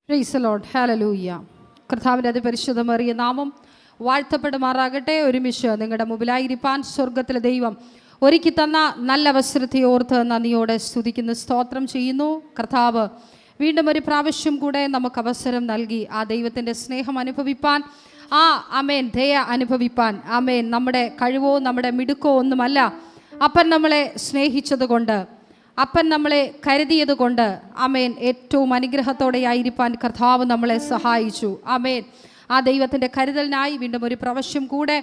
Price the Lord. Hallelujah. കർത്താവിൻ്റെ അതിപരിശുദ്ധമേറിയ നാമം വാഴ്ത്തപ്പെടുമാറാകട്ടെ. ഒരുമിച്ച് നിങ്ങളുടെ മുമ്പിലായിരിക്കാൻ സ്വർഗത്തിലെ ദൈവം ഒരുക്കി തന്ന നല്ല അവസരത്തെ ഓർത്ത് നന്ദിയോടെ സ്തുതിക്കുന്ന സ്തോത്രം ചെയ്യുന്നു. കർത്താവ് വീണ്ടും ഒരു പ്രാവശ്യം കൂടെ നമുക്ക് അവസരം നൽകി ആ ദൈവത്തിൻ്റെ സ്നേഹം അനുഭവിപ്പാൻ, ആമേൻ, ദയ അനുഭവിപ്പാൻ. ആമേൻ. നമ്മുടെ കഴിവോ നമ്മുടെ മിടുക്കോ ഒന്നുമല്ല. അപ്പൻ നമ്മളെ സ്നേഹിച്ചതുകൊണ്ട്, അപ്പൻ നമ്മളെ കരുതിയത് കൊണ്ട്, ആമേൻ, ഏറ്റവും അനുഗ്രഹത്തോടെ ആയിരിക്കാൻ കർത്താവ് നമ്മളെ സഹായിച്ചു. ആമേൻ. ആ ദൈവത്തിൻ്റെ കരുതലിനായി വീണ്ടും ഒരു പ്രാവശ്യം കൂടെ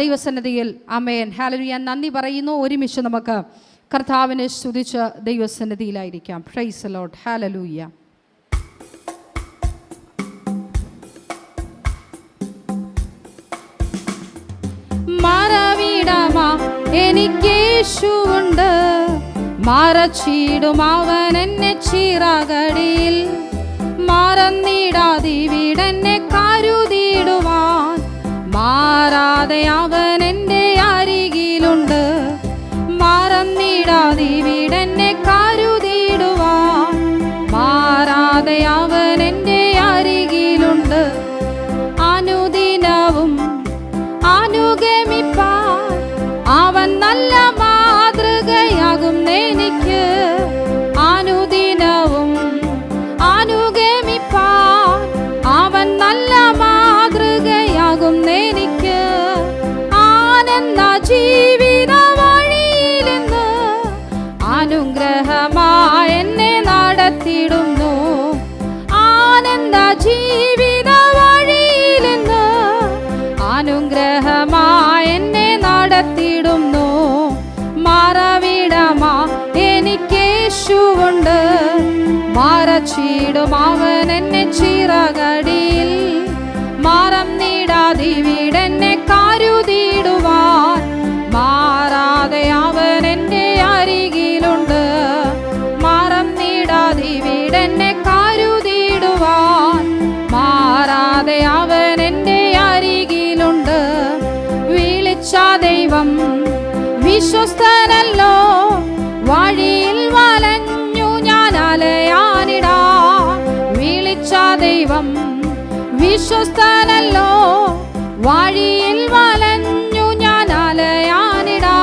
ദൈവസന്നിധിയിൽ, ആമേൻ, ഹല്ലേലൂയ, നന്ദി പറയുന്നു. ഒരുമിച്ച് നമുക്ക് കർത്താവിനെ സ്തുതിച്ച് ദൈവസന്നിധിയിലായിരിക്കാം. Praise the Lord. ഹല്ലേലൂയ. മറവിടമാ എനിക്കേശുവുണ്ട്, മറച്ചിടും അവൻ എന്നെ ചിറകടിയിൽ, മറന്നിടാതിവിടെന്നെ കരുതിടുവാൻ, മാറാതെ അവൻ എൻ്റെ അരികിലുണ്ട്, മറന്നിടാതിവിടെന്നെ കരുതിടുവാൻ, മാറാതെ അവൻ എൻ്റെ അരികിലുണ്ട്. അനുദിനവും അനുഗമിപ്പാൻ അവൻ നല്ല മാതൃകയാകും എനിക്ക്, അനുദിനവും അനുഗമിപ്പാൻ അവൻ നല്ല മാതൃകയാകും എനിക്ക്. ആനന്ദ ജീവിത വഴിയിലെന്ന് അനുഗ്രഹമായി എന്നെ നടത്തിടുന്നു, ആനന്ദ ജീവിത വഴിയിലെന്ന് അനുഗ്രഹമായി എന്നെ നടത്തിടുന്നു. മറവിടമാ എനിക്കേശുവുണ്ട്, മറച്ചിടും അവൻ എന്നെ ചിറകടിയിൽ, മറന്നിടാതിവിടെന്നെ കരുതിടുവാൻ, മാറാതെ അവൻ എൻ്റെ അരികിലുണ്ട്, മറന്നിടാതിവിടെന്നെ കരുതിടുവാൻ, മാറാതെ അവൻ എൻ്റെ അരികിലുണ്ട്. വിളിച്ച ദൈവം വിശ്വസ്തനല്ലോ, വഴിയിൽ വലഞ്ഞു ഞാൻ അലയാനിടാ. വിളിച്ച ദൈവം വിശ്വസ്തനല്ലോ, വഴിയിൽ വലഞ്ഞു ഞാൻ അലയാനിടാ.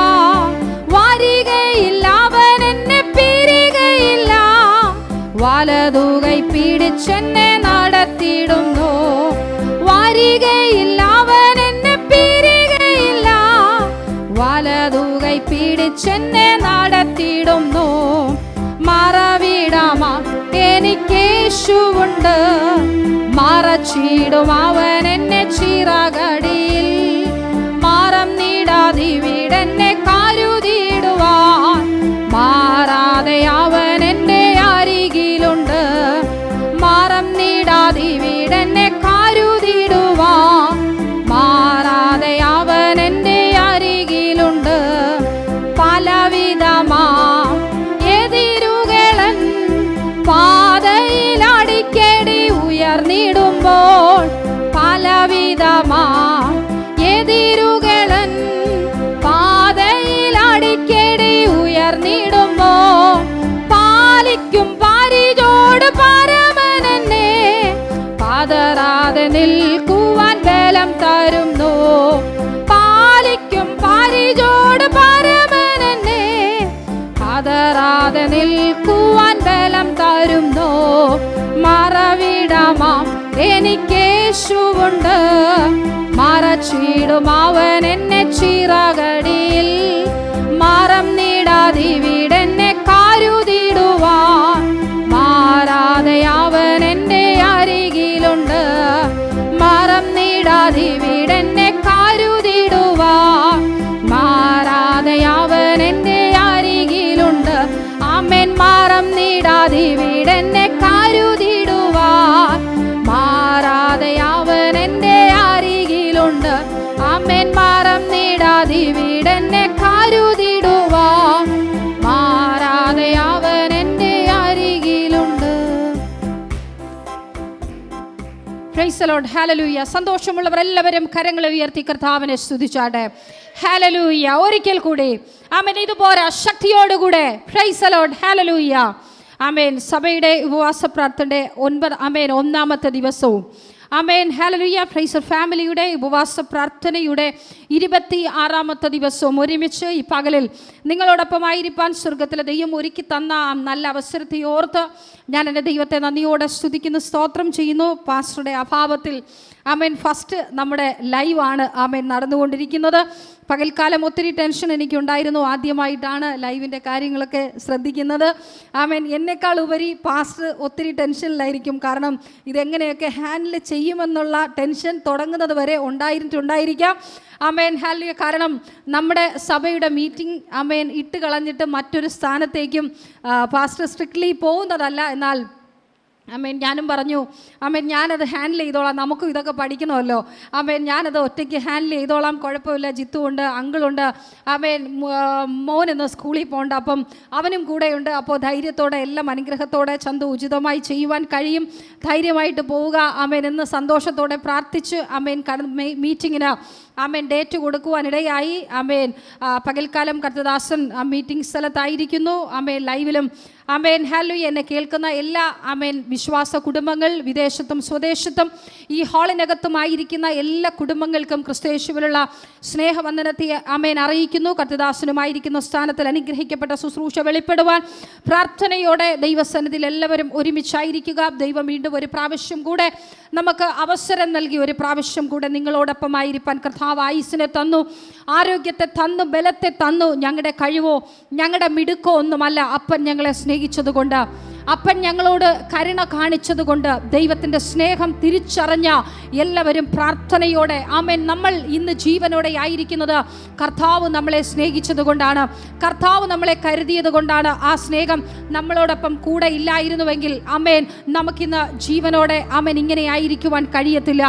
വരികയില്ല അവൻ എന്നെ പിരികയില്ല, വലതുകൈ പിടിച്ചെന്നെ നടത്തിടുന്നു. വരികയില്ല അവൻ എന്നെ പിരികയില്ല, വലതുകൈ പിടിച്ചെന്നെ നടത്തിടുന്നു. മറവിടമാ എനിക്കേശുവുണ്ട്, മറച്ചിടും അവൻ എന്നെ ചിറകടിയിൽ, മറന്നിടാതിവിടെന്നെ കരുതിടുവാൻ, മാറാതെ അവൻ എൻ്റെ അരികിലുണ്ട്, മറന്നിടാതിവിടെന്നെ കരുതിടുവാൻ, മാറാതെ അവൻ എൻ്റെ അരികിലുണ്ട്. പലവിധമാ എതിരുകളൻ പാതയിൽ അടിക്കടി ഉയർന്നിടുമ്പോൾ, പലവിധമാ എതിരുകളൻ പാതയിൽ അടിക്കടി ഉയർന്നിടുമ്പോൾ, പാലിക്കും പരിചോട് പരമനെന്നെ, പതറാതെ നിൽക്കുവാൻ ബലം തരുന്നു. പാലിക്കും പരിചോട് പരമനെന്നെ, പതറാതെ നിൽക്കുവാൻ ബലം തരുന്നു. മറവിടമാ എനിക്കേശുവുണ്ട്, മറച്ചിടും അവൻ എന്നെ ചിറകടിയിൽ, മറന്നിടാതിവിടെന്നെ കരുതിടുവാൻ, മാറാതെ അവൻ എൻ്റെ അരികിലുണ്ട്, മറന്നിടാതിവിടെന്നെ കരുതിടുവാൻ, മാറാതെ അവൻ എൻ്റെ അരികിലുണ്ട്. ആമേൻ. മറന്നിടാതിവിടെന്നെ കരുതിടുവാൻ, മാറാതെ അവൻ എൻ്റെ അരികിലുണ്ട്. ആമേൻ. മറന്നിടാതിവിടെന്നെ കരുതിടുവാൻ, മാറാതെ അവൻ എൻ്റെ അരികിലുണ്ട്. Praise the Lord. ഹല്ലേലൂയ. സന്തോഷമുള്ളവർ എല്ലാവരും കരങ്ങളെ ഉയർത്തി കർത്താവിനെ സ്തുതിച്ചാട്ടെ. ഹല്ലേലൂയ. ഒരിക്കൽ കൂടി ആമേൻ. ഇതുപോരാ, ശക്തിയോടുകൂടെ പ്രൈസ് ദി ലോർഡ്. ഹല്ലേലൂയ. ആമേൻ സഭയുടെ ഉപവാസ പ്രാർത്ഥനയുടെ 1-ാമത്തെ ദിവസവും ആമേൻ ഹല്ലേലൂയ പ്രൈസ് ഫാമിലിയുടെ ഉപവാസ പ്രാർത്ഥനയുടെ 26-ാമത്തെ ദിവസവും ഒരുമിച്ച് ഈ പകലിൽ നിങ്ങളോടൊപ്പമായിരിക്കാൻ സ്വർഗത്തിലെ ദൈവം ഒരുക്കി തന്ന ആ നല്ല അവസരത്തെ ഓർത്ത് ഞാൻ എൻ്റെ ദൈവത്തെ നന്ദിയോടെ സ്തുതിക്കുന്നു, സ്തോത്രം ചെയ്യുന്നു. പാസ്റ്ററുടെ അഭാവത്തിൽ ആമേൻ ഫസ്റ്റ് നമ്മുടെ ലൈവാണ് ആമേൻ നടന്നുകൊണ്ടിരിക്കുന്നത്. പകൽക്കാലം ഒത്തിരി ടെൻഷൻ എനിക്കുണ്ടായിരുന്നു. ആദ്യമായിട്ടാണ് ലൈവിൻ്റെ കാര്യങ്ങളൊക്കെ ശ്രദ്ധിക്കുന്നത്. ആമേൻ എന്നെക്കാൾ ഉപരി പാസ്റ്റർ ഒത്തിരി ടെൻഷനിലായിരിക്കും. കാരണം ഇതെങ്ങനെയൊക്കെ ഹാൻഡിൽ ചെയ്യുമെന്നുള്ള ടെൻഷൻ തുടങ്ങുന്നത് വരെ ഉണ്ടായിരിക്കാം. Amen hallelujah. കാരണം നമ്മുടെ സഭയുടെ മീറ്റിംഗ് ആമേൻ ഇട്ട് കളഞ്ഞിട്ട് മറ്റൊരു സ്ഥാനത്തേക്കും പാസ്റ്റർ സ്ട്രിക്ട്ലി പോകുന്നതല്ല. എന്നാൽ ആമേൻ ഞാനും പറഞ്ഞു ആമേൻ ഞാനത് ഹാൻഡിൽ ചെയ്തോളാം, നമുക്കും ഇതൊക്കെ പഠിക്കണമല്ലോ. ആമേൻ ഞാനത് ഒറ്റയ്ക്ക് ഹാൻഡിൽ ചെയ്തോളാം, കുഴപ്പമില്ല. ജിത്തുണ്ട്, അങ്കിളുണ്ട്, ആമേൻ മോനിന്ന് സ്കൂളിൽ പോകണ്ട, അപ്പം അവനും കൂടെയുണ്ട്. അപ്പോൾ ധൈര്യത്തോടെ എല്ലാം അനുഗ്രഹത്തോടെ ചന്തു ഉചിതമായി ചെയ്യുവാൻ കഴിയും, ധൈര്യമായിട്ട് പോവുക ആമേൻ എന്ന് സന്തോഷത്തോടെ പ്രാർത്ഥിച്ച് ആമേൻ മീറ്റിങ്ങിന് ആമേൻ ഡേറ്റ് കൊടുക്കുവാനിടയായി. ആമേൻ പകൽക്കാലം കർത്തദാസൻ ആ മീറ്റിംഗ് സ്ഥലത്തായിരിക്കുന്നു. ആമേൻ ലൈവിലും ആമേൻ ഹല്ലേലൂയ എന്നെ കേൾക്കുന്ന എല്ലാ ആമേൻ വിശ്വാസ കുടുംബങ്ങൾ വിദേശത്തും സ്വദേശത്തും ഈ ഹാളിനകത്തുമായിരിക്കുന്ന എല്ലാ കുടുംബങ്ങൾക്കും ക്രിസ്തുയേശുവിലുള്ള സ്നേഹവന്ദനത്തെ ആമേൻ അറിയിക്കുന്നു. കർത്തദാസനുമായിരിക്കുന്ന സ്ഥാനത്തിൽ അനുഗ്രഹിക്കപ്പെട്ട ശുശ്രൂഷ വെളിപ്പെടുവാൻ പ്രാർത്ഥനയോടെ ദൈവസന്നിധിയിൽ എല്ലാവരും ഒരുമിച്ചായിരിക്കുക. ദൈവം വീണ്ടും ഒരു പ്രാവശ്യം കൂടെ നമുക്ക് അവസരം നൽകി ഒരു പ്രാവശ്യം കൂടെ നിങ്ങളോടൊപ്പമായിരിക്കാൻ കർത്താവ് ആയുസ്സിനെ തന്നു, ആരോഗ്യത്തെ തന്നു, ബലത്തെ തന്നു. ഞങ്ങളുടെ കഴിവോ ഞങ്ങളുടെ മിടുക്കോ ഒന്നുമല്ല. അപ്പൻ ഞങ്ങളെ സ്നേഹിച്ചതുകൊണ്ട്, അപ്പൻ ഞങ്ങളോട് കരുണ കാണിച്ചതുകൊണ്ട്, ദൈവത്തിൻ്റെ സ്നേഹം തിരിച്ചറിഞ്ഞ എല്ലാവരും പ്രാർത്ഥനയോടെ ആമേൻ നമ്മൾ ഇന്ന് ജീവനോടെ ആയിരിക്കുന്നത് കർത്താവ് നമ്മളെ സ്നേഹിച്ചതുകൊണ്ടാണ്, കർത്താവ് നമ്മളെ കരുതിയത് കൊണ്ടാണ്. ആ സ്നേഹം നമ്മളോടൊപ്പം കൂടെ ഇല്ലായിരുന്നുവെങ്കിൽ ആമേൻ നമുക്കിന്ന് ജീവനോടെ ആമേൻ ഇങ്ങനെ ആയിരിക്കുവാൻ കഴിയത്തില്ല.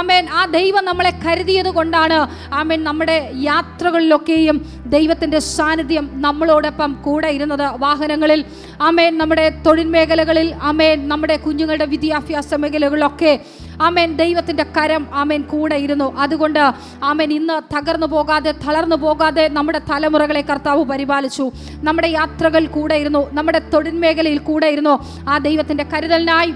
ആമേൻ ആ ദൈവം നമ്മളെ കരുതിയത് കൊണ്ടാണ് ആമേൻ നമ്മുടെ യാത്രകളിലൊക്കെയും ദൈവത്തിൻ്റെ സാന്നിധ്യം നമ്മളോടൊപ്പം കൂടെ ഇരുന്നത്. വാഹനങ്ങളിൽ ആമേൻ, നമ്മുടെ തൊഴിൽ മേഖലകളിൽ ആമേൻ, നമ്മുടെ കുഞ്ഞുങ്ങളുടെ വിദ്യാഭ്യാസ മേഖലകളിലൊക്കെ ആമേൻ ദൈവത്തിൻ്റെ കരം ആമേൻ കൂടെ ഇരുന്നു. അതുകൊണ്ട് ആമേൻ ഇന്ന് തകർന്നു പോകാതെ തളർന്നു പോകാതെ നമ്മുടെ തലമുറകളെ കർത്താവ് പരിപാലിച്ചു. നമ്മുടെ യാത്രകൾ കൂടെ ഇരുന്നു, നമ്മുടെ തൊഴിൽ മേഖലയിൽ കൂടെ ഇരുന്നു. ആ ദൈവത്തിൻ്റെ കരുതലിനായി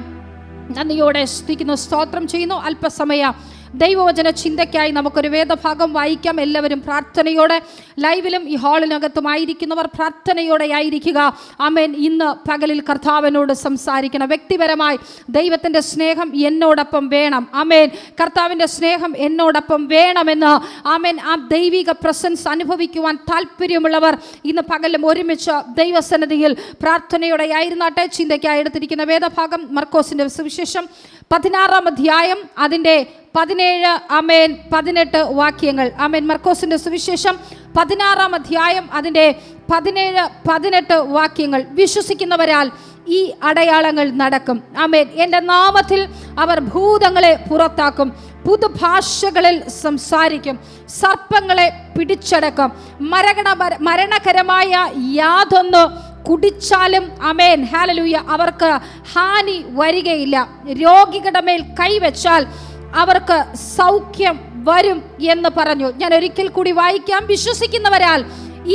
നന്ദിയോടെ സ്തുതിക്കുന്നു, സ്തോത്രം ചെയ്യുന്നു. അല്പസമയം ദൈവവചന ചിന്തയ്ക്കായി നമുക്കൊരു വേദഭാഗം വായിക്കാം. എല്ലാവരും പ്രാർത്ഥനയോടെ ലൈവിലും ഈ ഹാളിനകത്തുമായിരിക്കുന്നവർ പ്രാർത്ഥനയോടെ ആയിരിക്കുക. ആമേൻ ഇന്ന് പകലിൽ കർത്താവിനോട് സംസാരിക്കണം. വ്യക്തിപരമായി ദൈവത്തിൻ്റെ സ്നേഹം എന്നോടൊപ്പം വേണം. ആമേൻ കർത്താവിൻ്റെ സ്നേഹം എന്നോടൊപ്പം വേണമെന്ന് ആമേൻ ആ ദൈവിക പ്രസൻസ് അനുഭവിക്കുവാൻ താല്പര്യമുള്ളവർ ഇന്ന് പകലും ഒരുമിച്ച് ദൈവസന്നിധിയിൽ പ്രാർത്ഥനയോടെ ആയിരുന്നാട്ടെ. ചിന്തയ്ക്കായി എടുത്തിരിക്കുന്ന വേദഭാഗം മർക്കോസിൻ്റെ സുവിശേഷം 16-ാം അധ്യായം അതിൻ്റെ 17 ആമേൻ 18 വാക്യങ്ങൾ. ആമേൻ മർക്കോസിൻ്റെ സുവിശേഷം 16-ാം അധ്യായം അതിൻ്റെ 17, 18 വാക്യങ്ങൾ. വിശ്വസിക്കുന്നവരാൽ ഈ അടയാളങ്ങൾ നടക്കും. ആമേൻ എൻ്റെ നാമത്തിൽ അവർ ഭൂതങ്ങളെ പുറത്താക്കും, പുതുഭാഷകളിൽ സംസാരിക്കും, സർപ്പങ്ങളെ പിടിച്ചടക്കും, മരണകരമായ യാതൊന്ന് കുടിച്ചാലും ആമേൻ ഹല്ലേലൂയ അവർക്ക് ഹാനി വരികയില്ല. രോഗികളുടെ മേൽ കൈവച്ചാൽ അവർക്ക് സൗഖ്യം വരും എന്ന് പറഞ്ഞു. ഞാൻ ഒരിക്കൽ കൂടി വായിക്കാം. വിശ്വസിക്കുന്നവരാൽ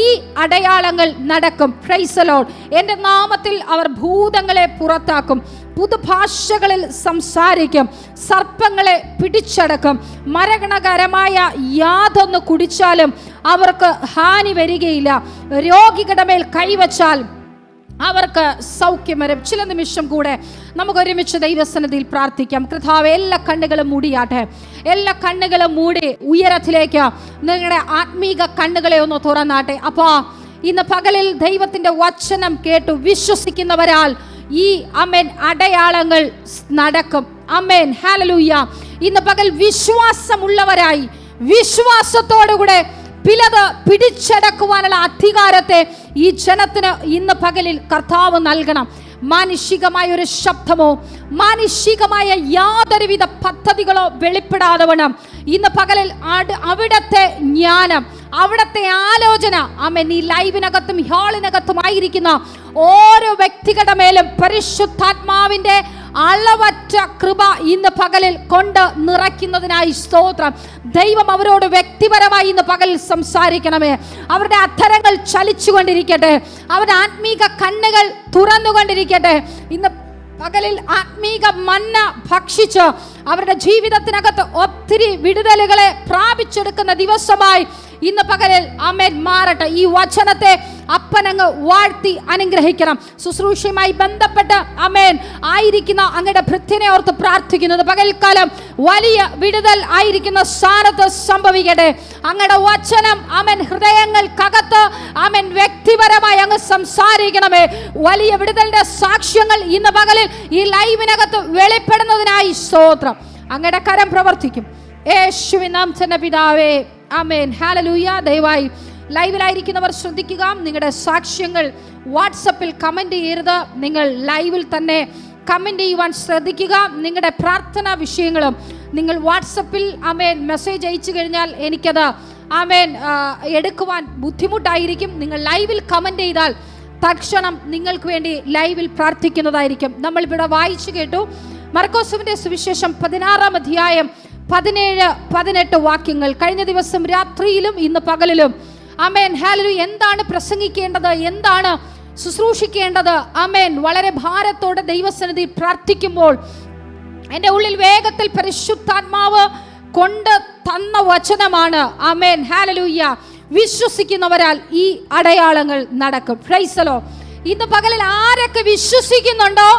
ഈ അടയാളങ്ങൾ നടക്കും. Praise the Lord. എൻ്റെ നാമത്തിൽ അവർ ഭൂതങ്ങളെ പുറത്താക്കും, പുതുഭാഷകളിൽ സംസാരിക്കും, സർപ്പങ്ങളെ പിടിച്ചടക്കും, മരണകരമായ യാതൊന്ന് കുടിച്ചാലും അവർക്ക് ഹാനി വരികയില്ല. രോഗികളുടെ മേൽ കൈവച്ചാൽ അവർക്ക് സൗഖ്യം വരും. ചില നിമിഷം കൂടെ നമുക്ക് ഒരുമിച്ച് ദൈവസന്നിധിയിൽ പ്രാർത്ഥിക്കാം. കർത്താവേ, എല്ലാ കണ്ണുകളും മൂടിയാട്ടെ, എല്ലാ കണ്ണുകളും മൂടി ഉയരത്തിലേക്ക് നിങ്ങളുടെ ആത്മീക കണ്ണുകളെ ഒന്ന് തുറന്നാട്ടെ. അപ്പോൾ ഇന്ന് പകലിൽ ദൈവത്തിൻ്റെ വചനം കേട്ടു വിശ്വസിക്കുന്നവരാൽ ഈ ആമേൻ അടയാളങ്ങൾ നടക്കും. Amen hallelujah. ഇന്ന് പകൽ വിശ്വാസമുള്ളവരായി വിശ്വാസത്തോടുകൂടെ പിലത് പിടിച്ചടക്കുവാനുള്ള അധികാരത്തെ ഈ ജനത്തിന് ഇന്ന് പകലിൽ കർത്താവ് നൽകണം. മാനുഷികമായ ഒരു ശബ്ദമോ മാനുഷികമായ യാതൊരുവിധ പദ്ധതികളോ വെളിപ്പെടാതെ വേണം ഇന്ന് പകലിൽ അവിടത്തെ ജ്ഞാനം, അവിടത്തെ ആലോചന ആമേൻ ഈ ലൈവിനകത്തും ഹാളിനകത്തുമായിരിക്കുന്ന ഓരോ വ്യക്തികളുടെ മേലും പരിശുദ്ധാത്മാവിൻ്റെ അളവറ്റ അളവറ്റ കൃപ ഇന്ന് പകലിൽ കൊണ്ട് നിറയ്ക്കുന്നതിനായി സ്തോത്രം. ദൈവം അവരോട് വ്യക്തിപരമായി ഇന്ന് പകലിൽ സംസാരിക്കണമേ. അവരുടെ അധരങ്ങൾ ചലിച്ചുകൊണ്ടിരിക്കട്ടെ, അവരുടെ ആത്മീക കണ്ണുകൾ തുറന്നുകൊണ്ടിരിക്കട്ടെ. ഇന്ന് പകലിൽ ആത്മീക മന്ന ഭക്ഷിച്ച് അവരുടെ ജീവിതത്തിനകത്ത് ഒത്തിരി വിടുതലുകളെ പ്രാപിച്ചെടുക്കുന്ന ദിവസമായി ഇന്ന് പകലിൽ ആമേൻ മാറട്ടെ. ഈ വചനത്തെ അപ്പനങ്ങ് വാഴ്ത്തി അനുഗ്രഹിക്കണം. ശുശ്രൂഷയുമായി ബന്ധപ്പെട്ട് ആമേൻ ആയിരിക്കുന്ന അങ്ങയുടെ ഭൃത്യനെ ഓർത്ത് പ്രാർത്ഥിക്കുന്നത് പകൽക്കാലം വലിയ വിടുതൽ ആയിരിക്കുന്ന സ്ഥാനത്ത് സംഭവിക്കട്ടെ. അങ്ങയുടെ വചനം ആമേൻ ഹൃദയങ്ങൾക്കകത്ത് ആമേൻ വ്യക്തിപരമായി അങ്ങ് സംസാരിക്കണമേ. വലിയ വിടുതലിന്റെ സാക്ഷ്യങ്ങൾ ഇന്ന് പകലിൽ ഈ ലൈവിനകത്ത് വെളിപ്പെടുന്നതിനായി സ്തോത്രം. അങ്ങയുടെ കരം പ്രവർത്തിക്കും യേശുവിൻ നാമത്തിൽ പിതാവേ, ആമേൻ. ഹല്ലേലൂയ. ദയവായി ലൈവിലായിരിക്കുന്നവർ ശ്രദ്ധിക്കുക, നിങ്ങളുടെ സാക്ഷ്യങ്ങൾ വാട്സപ്പിൽ കമൻറ്റ് ചെയ്യരുത്. നിങ്ങൾ ലൈവിൽ തന്നെ കമൻറ്റ് ചെയ്യുവാൻ ശ്രദ്ധിക്കുക. നിങ്ങളുടെ പ്രാർത്ഥനാ വിഷയങ്ങളും നിങ്ങൾ വാട്സപ്പിൽ ആമേൻ മെസ്സേജ് അയച്ചു കഴിഞ്ഞാൽ എനിക്കത് ആമേൻ എടുക്കുവാൻ ബുദ്ധിമുട്ടായിരിക്കും. നിങ്ങൾ ലൈവിൽ കമൻറ്റ് ചെയ്താൽ തക്ഷണം നിങ്ങൾക്ക് വേണ്ടി ലൈവിൽ പ്രാർത്ഥിക്കുന്നതായിരിക്കും. നമ്മളിവിടെ വായിച്ചു കേട്ടു മർക്കോസിന്റെ സുവിശേഷം 16-ാം അധ്യായം 17-18 വാക്യങ്ങൾ. കഴിഞ്ഞ ദിവസം രാത്രിയിലും ഇന്ന് പകലിലും ആമേൻ ഹല്ലേലൂയ എന്താണ് പ്രസംഗിക്കേണ്ടത്, എന്താണ് ശുശ്രൂഷിക്കേണ്ടത്, ആമേൻ വളരെ ഭാരത്തോടെ ദൈവസന്നിധി പ്രാർത്ഥിക്കുമ്പോൾ എൻ്റെ ഉള്ളിൽ വേഗത്തിൽ പരിശുദ്ധാത്മാവ് കൊണ്ട് തന്ന വചനമാണ് ആമേൻ ഹല്ലേലൂയ, വിശ്വസിക്കുന്നവരാൽ ഈ അടയാളങ്ങൾ നടക്കും. Praise the Lord. ഇന്ന് പകലിൽ ആരൊക്കെ വിശ്വസിക്കുന്നുണ്ടോ,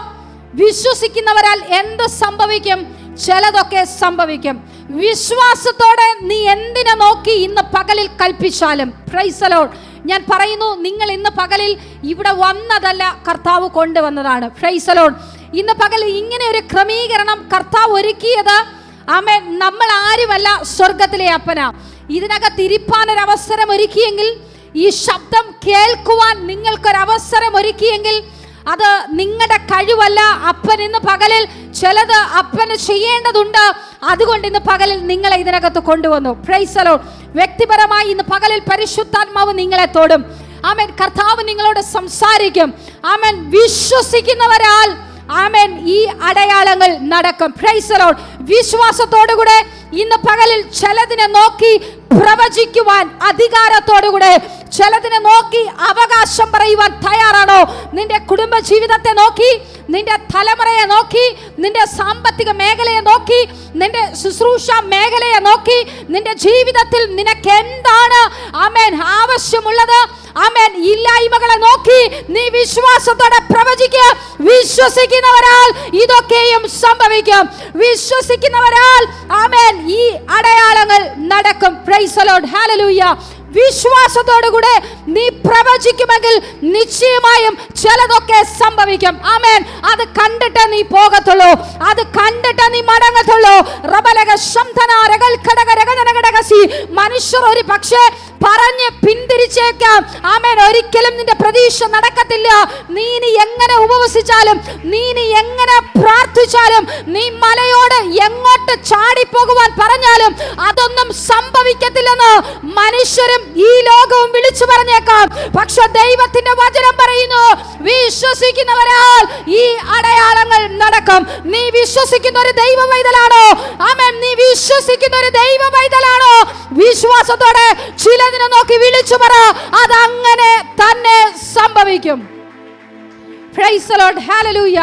വിശ്വസിക്കുന്നവരാൽ എന്ത് സംഭവിക്കും? ചിലതൊക്കെ സംഭവിക്കും. വിശ്വാസത്തോടെ നീ എന്തിനെ നോക്കി ഇന്ന് പകലിൽ കൽപ്പിച്ചാലും പ്രൈസ് ദി ലോർഡ് ഞാൻ പറയുന്നു, നിങ്ങൾ ഇന്ന് പകലിൽ ഇവിടെ വന്നതല്ല, കർത്താവ് കൊണ്ടുവന്നതാണ്. Price the Lord. ഇന്ന് പകലിൽ ഇങ്ങനെ ഒരു ക്രമീകരണം കർത്താവ് ഒരുക്കിയത് ആമേൻ നമ്മൾ ആരുമല്ല, സ്വർഗത്തിലെ അപ്പനാ. ഇതിനകത്ത് ഇരിപ്പാനൊരവസരം ഒരുക്കിയെങ്കിൽ, ഈ ശബ്ദം കേൾക്കുവാൻ നിങ്ങൾക്കൊരവസരം ഒരുക്കിയെങ്കിൽ അത് നിങ്ങളുടെ കഴിവല്ല. അപ്പൻ ഇന്ന് പകലിൽ ചിലത് അപ്പന് ചെയ്യേണ്ടതുണ്ട്. അതുകൊണ്ട് ഇന്ന് പകലിൽ നിങ്ങളെ ഇതിനകത്ത് കൊണ്ടുവന്നു. Price the Lord. വ്യക്തിപരമായി ഇന്ന് പകലിൽ പരിശുദ്ധാത്മാവ് നിങ്ങളെ തൊടും. ആമേൻ. കർത്താവ് നിങ്ങളോട് സംസാരിക്കും. ആമേൻ. വിശ്വസിക്കുന്നവരാൽ ആമേൻ ഈ അടയാളങ്ങൾ നടക്കും. Praise the Lord. വിശ്വാസത്തോടുകൂടെ ഇന്ന് പകലിൽ ചിലതിനെ നോക്കി പ്രവചിക്കുവാൻ അധികാരത്തോടുകൂടെ, ചിലതിനെ നോക്കി അവകാശം പറയുവാൻ തയ്യാറാണോ? നിന്റെ കുടുംബ ജീവിതത്തെ നോക്കി, നിന്റെ തലമുറയെ നോക്കി, നിന്റെ സാമ്പത്തിക മേഖലയെ നോക്കി, നിന്റെ ശുശ്രൂഷ മേഖലയെ നോക്കി, നിന്റെ ജീവിതത്തിൽ നിനക്ക് എന്താണ് ആമേൻ ആവശ്യമുള്ളത്, ആമേൻ ഇല്ലായ്മകളെ നോക്കി നീ വിശ്വാസത്തോടെ പ്രവചിക്കുക. വിശ്വസിക്കുന്നവരാൽ ഇതൊക്കെയും സംഭവിക്കും. വിശ്വസിക്കുന്നവരാൽ ആമേൻ ഈ അടയാളങ്ങൾ നടക്കും. Praise the Lord. ഹല്ലേലൂയ. വിശ്വാസത്തോടുകൂടെ നീ പ്രവചിക്കുമെങ്കിൽ നിശ്ചയമായും ചിലതൊക്കെ സംഭവിക്കും. ആമേൻ. അത് കണ്ടിട്ട് നീ പോകത്തുള്ളൂ, അത് കണ്ടിട്ട് നീ മടങ്ങത്തുള്ളൂ. മനുഷ്യർ ഒരു പക്ഷേ പറഞ്ഞ് പിന്തിരിച്ചേക്കാം. ആമേൻ. ഒരിക്കലും നിന്റെ പ്രതീക്ഷ നടക്കത്തില്ല. നീ എങ്ങനെ ഉപവസിച്ചാലും, നീ എങ്ങനെ പ്രാർത്ഥിച്ചാലും, നീ മലയോട് എങ്ങോട്ട് ചാടിപ്പോകുവാൻ പറഞ്ഞാലും അതൊന്നും സംഭവിക്കത്തില്ലെന്ന് മനുഷ്യരും ഈ ലോകവും വിളിച്ചു പറഞ്ഞേക്കാം. പക്ഷെ ദൈവത്തിന്റെ വചനം പറയുന്നു, വിശ്വസിക്കുന്നവരാൽ ഈ അടയാളങ്ങൾ നടക്കും. നീ വിശ്വസിക്കുന്ന ഒരു ദൈവ പൈതലാണോ? ആമേൻ. നീ വിശ്വസിക്കുന്ന ഒരു ദൈവ പൈതലാണോ? വിശ്വാസത്തോടെ ചിലതിനെ നോക്കി വിളിച്ചു പറ, അതങ്ങനെ തന്നെ സംഭവിക്കും. Price the Lord. ഹല്ലേലൂയ.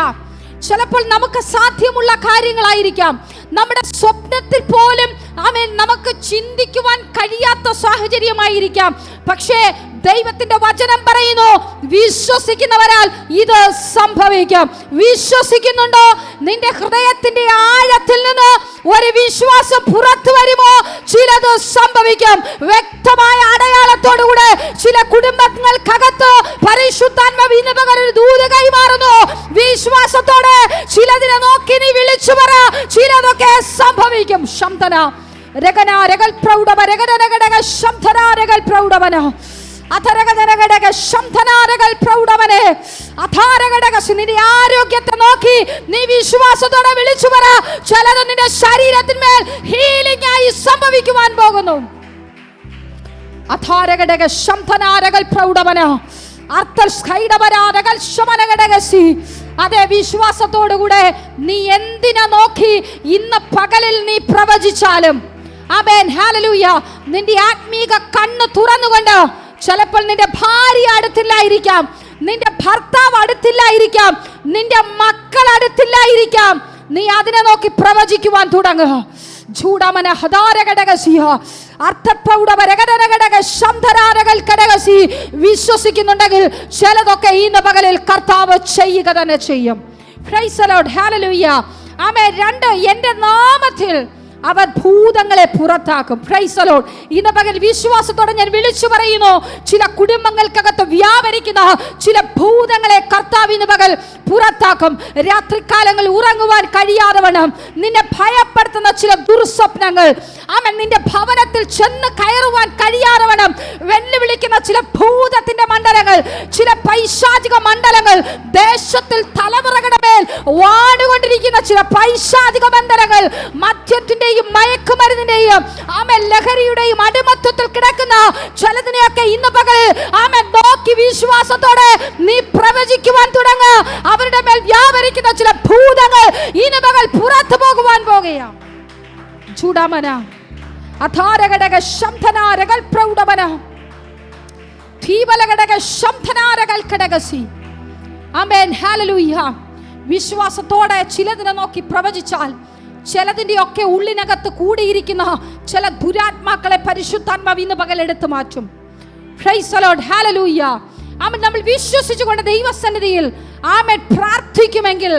ചിലപ്പോൾ നമുക്ക് സാധ്യമുള്ള കാര്യങ്ങളായിരിക്കാം, നമ്മുടെ സ്വപ്നത്തിൽ പോലും ആമേൻ നമുക്ക് ചിന്തിക്കുവാൻ കഴിയാത്ത സാഹചര്യമായിരിക്കാം. പക്ഷേ ദൈവത്തിന്റെ വചനം പറയുന്നു, വിശ്വസിക്കുന്നവരാൽ ഇത് സംഭവിക്കും. വിശ്വസിക്കുന്നുണ്ടോ? നിന്റെ ഹൃദയത്തിന്റെ ആഴത്തിൽ നിന്ന് ഒരു വിശ്വാസം പുറത്തു വരുമോ? ചിലത് സംഭവിക്കും. വ്യക്തമായ അടയാളത്തോടുകൂടെ ചില കുടുംബങ്ങൾക്കകത്ത് പരിശുദ്ധാത്മാവ് ഇന്ന് പകരം ഒരു ദൂത് കൈമാറുന്നു. വിശ്വാസത്തോടെ ചിലതിനെ നോക്കി നീ വിളിച്ചു പറ, ചിലതൊക്കെ സംഭവിക്കും. ശംതന രഗന രഗൽ പ്രൗഢവ രഗന രഗടക ശംതന രഗൽ പ്രൗഢവന നിന്റെ ആരോഗ്യത്തെ നോക്കി നീ വിശ്വാസത്തോടെ വിളിച്ചു പറ, ചിലത് നിന്റെ ശരീരത്തിന്മേൽ ഹീലിംഗ് ആയി സംഭവിക്കുവാൻ പോകുന്നു. അഥാരകടക ശംതനാരകൽ പ്രൗഢവന അർത്ഥൽ സ്കൈഡവരാരകൽ ശമനകടകസി അതേ വിശ്വാസത്തോടുകൂടെ നീ എന്തിനെ നോക്കി ഇന്ന് പകലിൽ നീ പ്രവചിച്ചാലും, ആമേൻ, ഹല്ലേലൂയ, നിന്റെ ആത്മീക കണ്ണ് തുറന്നുകൊണ്ട്, ചിലപ്പോൾ നിന്റെ ഭാര്യ അടുത്തില്ലായിരിക്കാം, നിന്റെ ഭർത്താവ് അടുത്തില്ലായിരിക്കാം, നിന്റെ മക്കൾ അടുത്തില്ലായിരിക്കാം, നീ അതിനെ നോക്കി പ്രവചിക്കുവാൻ തുടങ്ങുക. ചൂടമന ഹദാരഘടകസിയ വിശ്വസിക്കുന്നുണ്ടെങ്കിൽ ചിലതൊക്കെ ഇന്ന് പകലിൽ കർത്താവ് ചെയ്യുക തന്നെ ചെയ്യും. പ്രൈസ് ദി ലോർഡ്, ഹല്ലേലൂയ, ആമേൻ. 2, എൻ്റെ നാമത്തിൽ അവർ ഭൂതങ്ങളെ പുറത്താക്കും. Praise the Lord. ഇന്ന് പകൽ വിശ്വാസത്തോടെ ഞാൻ വിളിച്ചു പറയുന്നു, ചില കുടുംബങ്ങൾക്കകത്ത് വ്യാപരിക്കുന്ന ചില ഭൂതങ്ങളെ കർത്താവ് ഇന്ന് പകൽ പുറത്താക്കും. രാത്രികാലങ്ങളിൽ ഉറങ്ങുവാൻ കഴിയാതെ വണ്ണം നിന്നെ ഭയപ്പെടുത്തുന്ന ചില ദുർസ്വപ്നങ്ങൾ, ആമേൻ, നിന്റെ ഭവനത്തിൽ ചെന്ന് കയറുവാൻ കഴിയാതെ വണ്ണം വെല്ലുവിളിക്കുന്ന ചില ഭൂതത്തിന്റെ മണ്ഡലങ്ങൾ, ചില പൈശാചിക മണ്ഡലങ്ങൾ, ദേശത്തിൽ തലമുറകളുടെ മേൽ വാടുകൊണ്ടിരിക്കുന്ന ചില പൈശാചിക മണ്ഡലങ്ങൾ, മദ്യത്തിന്റെ മയക്കുമരുന്നിന്റെയും ആമേൻ ലഹരിയുടെയും അടിമത്തത്തിൽ കിടക്കുന്ന ചിലതിനെയൊക്കെ ഇന്ന് പകൽ ആമേൻ നോക്കി വിശ്വാസത്തോടെ നീ പ്രവചിക്കുവാൻ തുടങ്ങുക. അവരുടെ മേൽ വ്യാപരിക്കുന്ന ചില ഭൂതങ്ങൾ ഇന്ന് പകൽ പുറത്തു പോകുവാൻ പോകുകയാണ്. ചൂടാമന അധാരഘടക ശംധനാരകൾ പ്രൗഢമന തീവലഘടക ശംധനാരകൾ ഘടകസി. ആമേൻ, ഹല്ലേലൂയ. വിശ്വാസത്തോടെ ചിലതിനെ നോക്കി പ്രവചിച്ചാൽ ചിലതിൻ്റെ ഒക്കെ ഉള്ളിനകത്ത് കൂടിയിരിക്കുന്ന ചില ദുരാത്മാക്കളെ പരിശുദ്ധാത്മാവ് ഇന്ന് പകൽ എടുത്തു മാറ്റും. പ്രൈസ് ദി ലോർഡ്, ഹല്ലേലൂയ. ആമേൻ. നമ്മൾ വിശ്വസിച്ചുകൊണ്ട് ദൈവസന്നിധിയിൽ ആമേൻ പ്രാർത്ഥിക്കുമെങ്കിൽ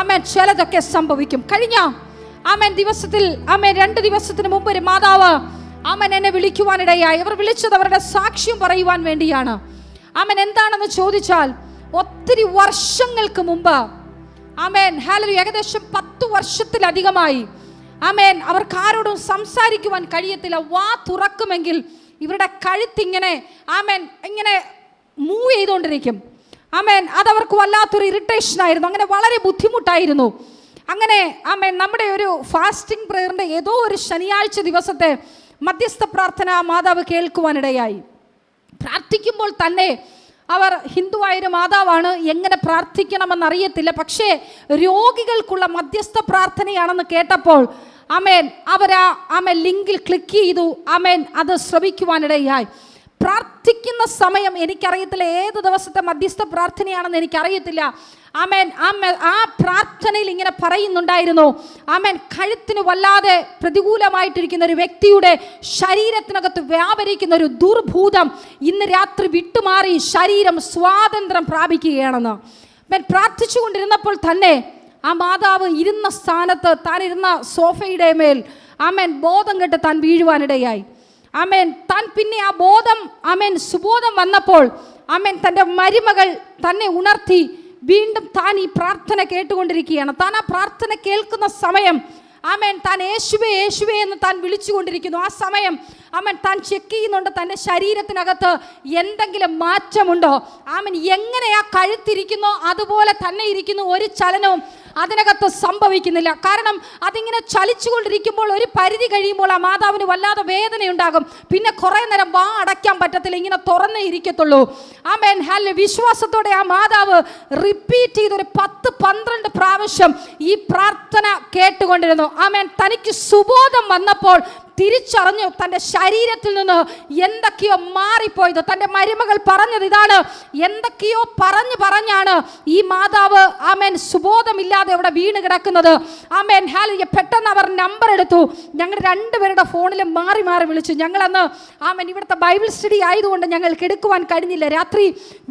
ആമേൻ ചിലതൊക്കെ സംഭവിക്കും. കഴിഞ്ഞ ആമേൻ ദിവസത്തിൽ ആമേൻ 2 ദിവസത്തിന് മുമ്പ് ഒരു മാതാവ് ആമേൻ എന്നെ വിളിക്കുവാനിടയായി. അവർ വിളിച്ചത് അവരുടെ സാക്ഷ്യം പറയുവാൻ വേണ്ടിയാണ്. ആമേൻ, എന്താണെന്ന് ചോദിച്ചാൽ ഒത്തിരി വർഷങ്ങൾക്ക് മുമ്പ് ആമേൻ, ഹല്ലേലൂയ, ഏകദേശം 10 വർഷത്തിലധികമായി ആമേൻ അവർക്ക് ആരോടും സംസാരിക്കുവാൻ കഴിയത്തില്ല. വാ തുറക്കുമെങ്കിൽ ഇവരുടെ കഴുത്തിങ്ങനെ ആമേൻ ഇങ്ങനെ മൂവ് ചെയ്തുകൊണ്ടിരിക്കും. ആമേൻ, അതവർക്ക് വല്ലാത്തൊരു ഇറിറ്റേഷൻ ആയിരുന്നു. അങ്ങനെ വളരെ ബുദ്ധിമുട്ടായിരുന്നു. അങ്ങനെ ആമേൻ നമ്മുടെ ഒരു ഫാസ്റ്റിംഗ് പ്രയറിൻ്റെ ഏതോ ഒരു ശനിയാഴ്ച ദിവസത്തെ മധ്യസ്ഥ പ്രാർത്ഥന മാതാവ് കേൾക്കുവാനിടയായി. പ്രാർത്ഥിക്കുമ്പോൾ തന്നെ അവർ ഹിന്ദുവായൊരു മാതാവാണ്, എങ്ങനെ പ്രാർത്ഥിക്കണമെന്നറിയത്തില്ല. പക്ഷേ രോഗികൾക്കുള്ള മധ്യസ്ഥ പ്രാർത്ഥനയാണെന്ന് കേട്ടപ്പോൾ ആമേൻ ആമേൻ ലിങ്കിൽ ക്ലിക്ക് ചെയ്തു. ആമേൻ അത് ശ്രവിക്കുവാനിടയായി. പ്രാർത്ഥിക്കുന്ന സമയം എനിക്കറിയത്തില്ല, ഏത് ദിവസത്തെ മധ്യസ്ഥ പ്രാർത്ഥനയാണെന്ന് എനിക്കറിയത്തില്ല. ആമേൻ ആ പ്രാർത്ഥനയിൽ ഇങ്ങനെ പറയുന്നുണ്ടായിരുന്നു, ആമേൻ കഴുത്തിന് വല്ലാതെ പ്രതികൂലമായിട്ടിരിക്കുന്ന ഒരു വ്യക്തിയുടെ ശരീരത്തിനകത്ത് വ്യാപരിക്കുന്ന ഒരു ദുർഭൂതം ഇന്ന് രാത്രി വിട്ടുമാറി ശരീരം സ്വാതന്ത്ര്യം പ്രാപിക്കുകയാണെന്ന്. ആമേൻ പ്രാർത്ഥിച്ചു കൊണ്ടിരുന്നപ്പോൾ തന്നെ ആ മാതാവ് ഇരുന്ന സ്ഥാനത്ത് താനിരുന്ന സോഫയുടെ മേൽ ആമേൻ ബോധം കെട്ട് താൻ വീഴുവാനിടയായി. ആമേൻ താൻ പിന്നെ ആ ബോധം ആമേൻ സുബോധം വന്നപ്പോൾ ആമേൻ തൻ്റെ മരുമകൾ തന്നെ ഉണർത്തി വീണ്ടും താൻ ഈ പ്രാർത്ഥന കേട്ടുകൊണ്ടിരിക്കുകയാണ്. താൻ ആ പ്രാർത്ഥന കേൾക്കുന്ന സമയം ആമേൻ താൻ യേശുവേ യേശുവേ എന്ന് താൻ വിളിച്ചുകൊണ്ടിരിക്കുന്നു. ആ സമയം ആമേൻ താൻ ചെക്ക് ചെയ്യുന്നുണ്ട് തൻ്റെ ശരീരത്തിനകത്ത് എന്തെങ്കിലും മാറ്റമുണ്ടോ. ആമേൻ എങ്ങനെ ആ കഴുത്തിരിക്കുന്നോ അതുപോലെ തന്നെ ഇരിക്കുന്നു, ഒരു ചലനവും അതിനകത്ത് സംഭവിക്കുന്നില്ല. കാരണം അതിങ്ങനെ ചലിച്ചുകൊണ്ടിരിക്കുമ്പോൾ ഒരു പരിധി കഴിയുമ്പോൾ ആ മാതാവിന് വല്ലാതെ വേദനയുണ്ടാകും. പിന്നെ കുറേ നേരം വാ അടയ്ക്കാൻ പറ്റത്തില്ല, ഇങ്ങനെ തുറന്നേ ഇരിക്കത്തുള്ളൂ. ആമേൻ, ഹല്ലേലൂയ. വിശ്വാസത്തോടെ ആ മാതാവ് റിപ്പീറ്റ് ചെയ്തൊരു 10-12 പ്രാവശ്യം ഈ പ്രാർത്ഥന കേട്ടുകൊണ്ടിരുന്നു. ആമേൻ തനിക്ക് സുബോധം വന്നപ്പോൾ തിരിച്ചറിഞ്ഞു തൻ്റെ ശരീരത്തിൽ നിന്ന് എന്തൊക്കെയോ മാറിപ്പോയത്. തൻ്റെ മരുമകൾ പറഞ്ഞത് ഇതാണ്, എന്തൊക്കെയോ പറഞ്ഞാണ് ഈ മാതാവ് ആമേൻ സുബോധമില്ലാതെ അവിടെ വീണ് കിടക്കുന്നത്. ആമേൻ, ഹല്ലേലൂയ. പെട്ടെന്ന് അവർ നമ്പർ എടുത്തു. ഞങ്ങൾ 2 പേരുടെ ഫോണിൽ മാറി വിളിച്ചു. ഞങ്ങളന്ന് ആമേൻ ഇവിടുത്തെ ബൈബിൾ സ്റ്റഡി ആയതുകൊണ്ട് ഞങ്ങൾക്ക് എടുക്കുവാൻ കഴിഞ്ഞില്ല. രാത്രി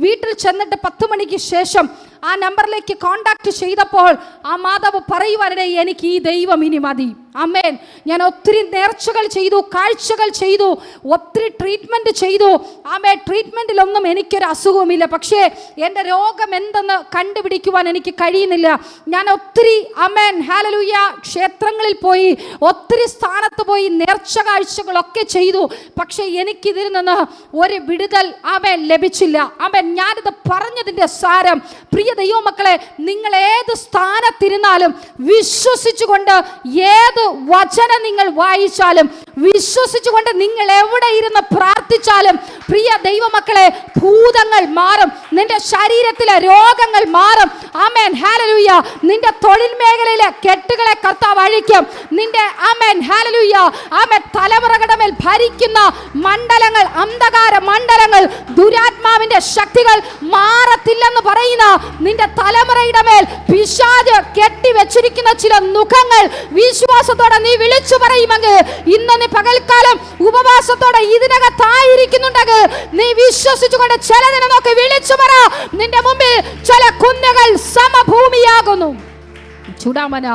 വീട്ടിൽ ചെന്നിട്ട് 10 മണിക്ക് ശേഷം ആ നമ്പറിലേക്ക് കോണ്ടാക്ട് ചെയ്തപ്പോൾ ആ മാതാവ് പറയുവാനിടയിൽ എനിക്ക് ഈ ദൈവം ഇനി മതി. ആമേൻ, ഞാൻ ഒത്തിരി നേർച്ചകൾ ചെയ്തു, കാഴ്ചകൾ ചെയ്തു, ഒത്തിരി ട്രീറ്റ്മെൻറ്റ് ചെയ്തു. ആമേൻ, ട്രീറ്റ്മെൻറ്റിലൊന്നും എനിക്കൊരു അസുഖവുമില്ല. പക്ഷേ എൻ്റെ രോഗം എന്തെന്ന് കണ്ടുപിടിക്കുവാൻ എനിക്ക് കഴിയുന്നില്ല. ഞാൻ ഒത്തിരി ആമേൻ ഹല്ലേലൂയ ക്ഷേത്രങ്ങളിൽ പോയി, ഒത്തിരി സ്ഥാനത്ത് പോയി നേർച്ച കാഴ്ചകളൊക്കെ ചെയ്തു. പക്ഷേ എനിക്കിതിൽ നിന്ന് ഒരു വിടുതൽ ആമേൻ ലഭിച്ചില്ല. ആമേൻ, ഞാനിത് പറഞ്ഞതിൻ്റെ സാരം പ്രിയ ദൈവമക്കളെ, നിങ്ങൾ ഏത് സ്ഥാനത്തിരുന്നാലും വിശ്വസിച്ചുകൊണ്ട് ഏത് വചനം നിങ്ങൾ വായിച്ചാലും, വിശ്വസിച്ചുകൊണ്ട് നിങ്ങൾ എവിടെ ഇരുന്ന് പ്രാർത്ഥിച്ചാലും, പ്രിയ ദൈവമക്കളെ, ഭൂതങ്ങൾ മാറും, നിന്റെ ശരീരത്തിലെ രോഗങ്ങൾ മാറും. ആമേൻ, ഹല്ലേലൂയ. നിന്റെ തൊഴിൽ മേഖലയിലെ കെട്ടുകളെ കർത്താവ് അഴിക്കും. നിന്റെ ആമേൻ, ഹല്ലേലൂയ, ആമേൻ, തലമുറകളുടെ മേൽ ഭരിക്കുന്ന മണ്ഡലങ്ങൾ, അന്ധകാര മണ്ഡലങ്ങൾ, ദുരാത്മാവിന്റെ ശക്തികൾ മാറത്തില്ലെന്ന് പറയുന്ന നിന്റെ തലമുറയുടെ മേൽ പിശാച് കെട്ടിവെച്ചിരിക്കുന്ന ചില മുഖങ്ങൾ വിശ്വാസത്തോടെ നീ വിളിച്ചു പറയുമെങ്കിൽ, ഇന്ന് നീ പകൽക്കാലം ഉപവാസത്തോടെ ഇതിനകത്തായിരിക്കുന്നുണ്ടെങ്കിൽ, നീ വിശ്വസിച്ചുകൊണ്ട് ചിലതിനെ നോക്കി വിളിച്ചു പറ, നിന്റെ മുമ്പിൽ ചില കുന്നുകൾ സമഭൂമിയാകുന്നു. ചുടാമന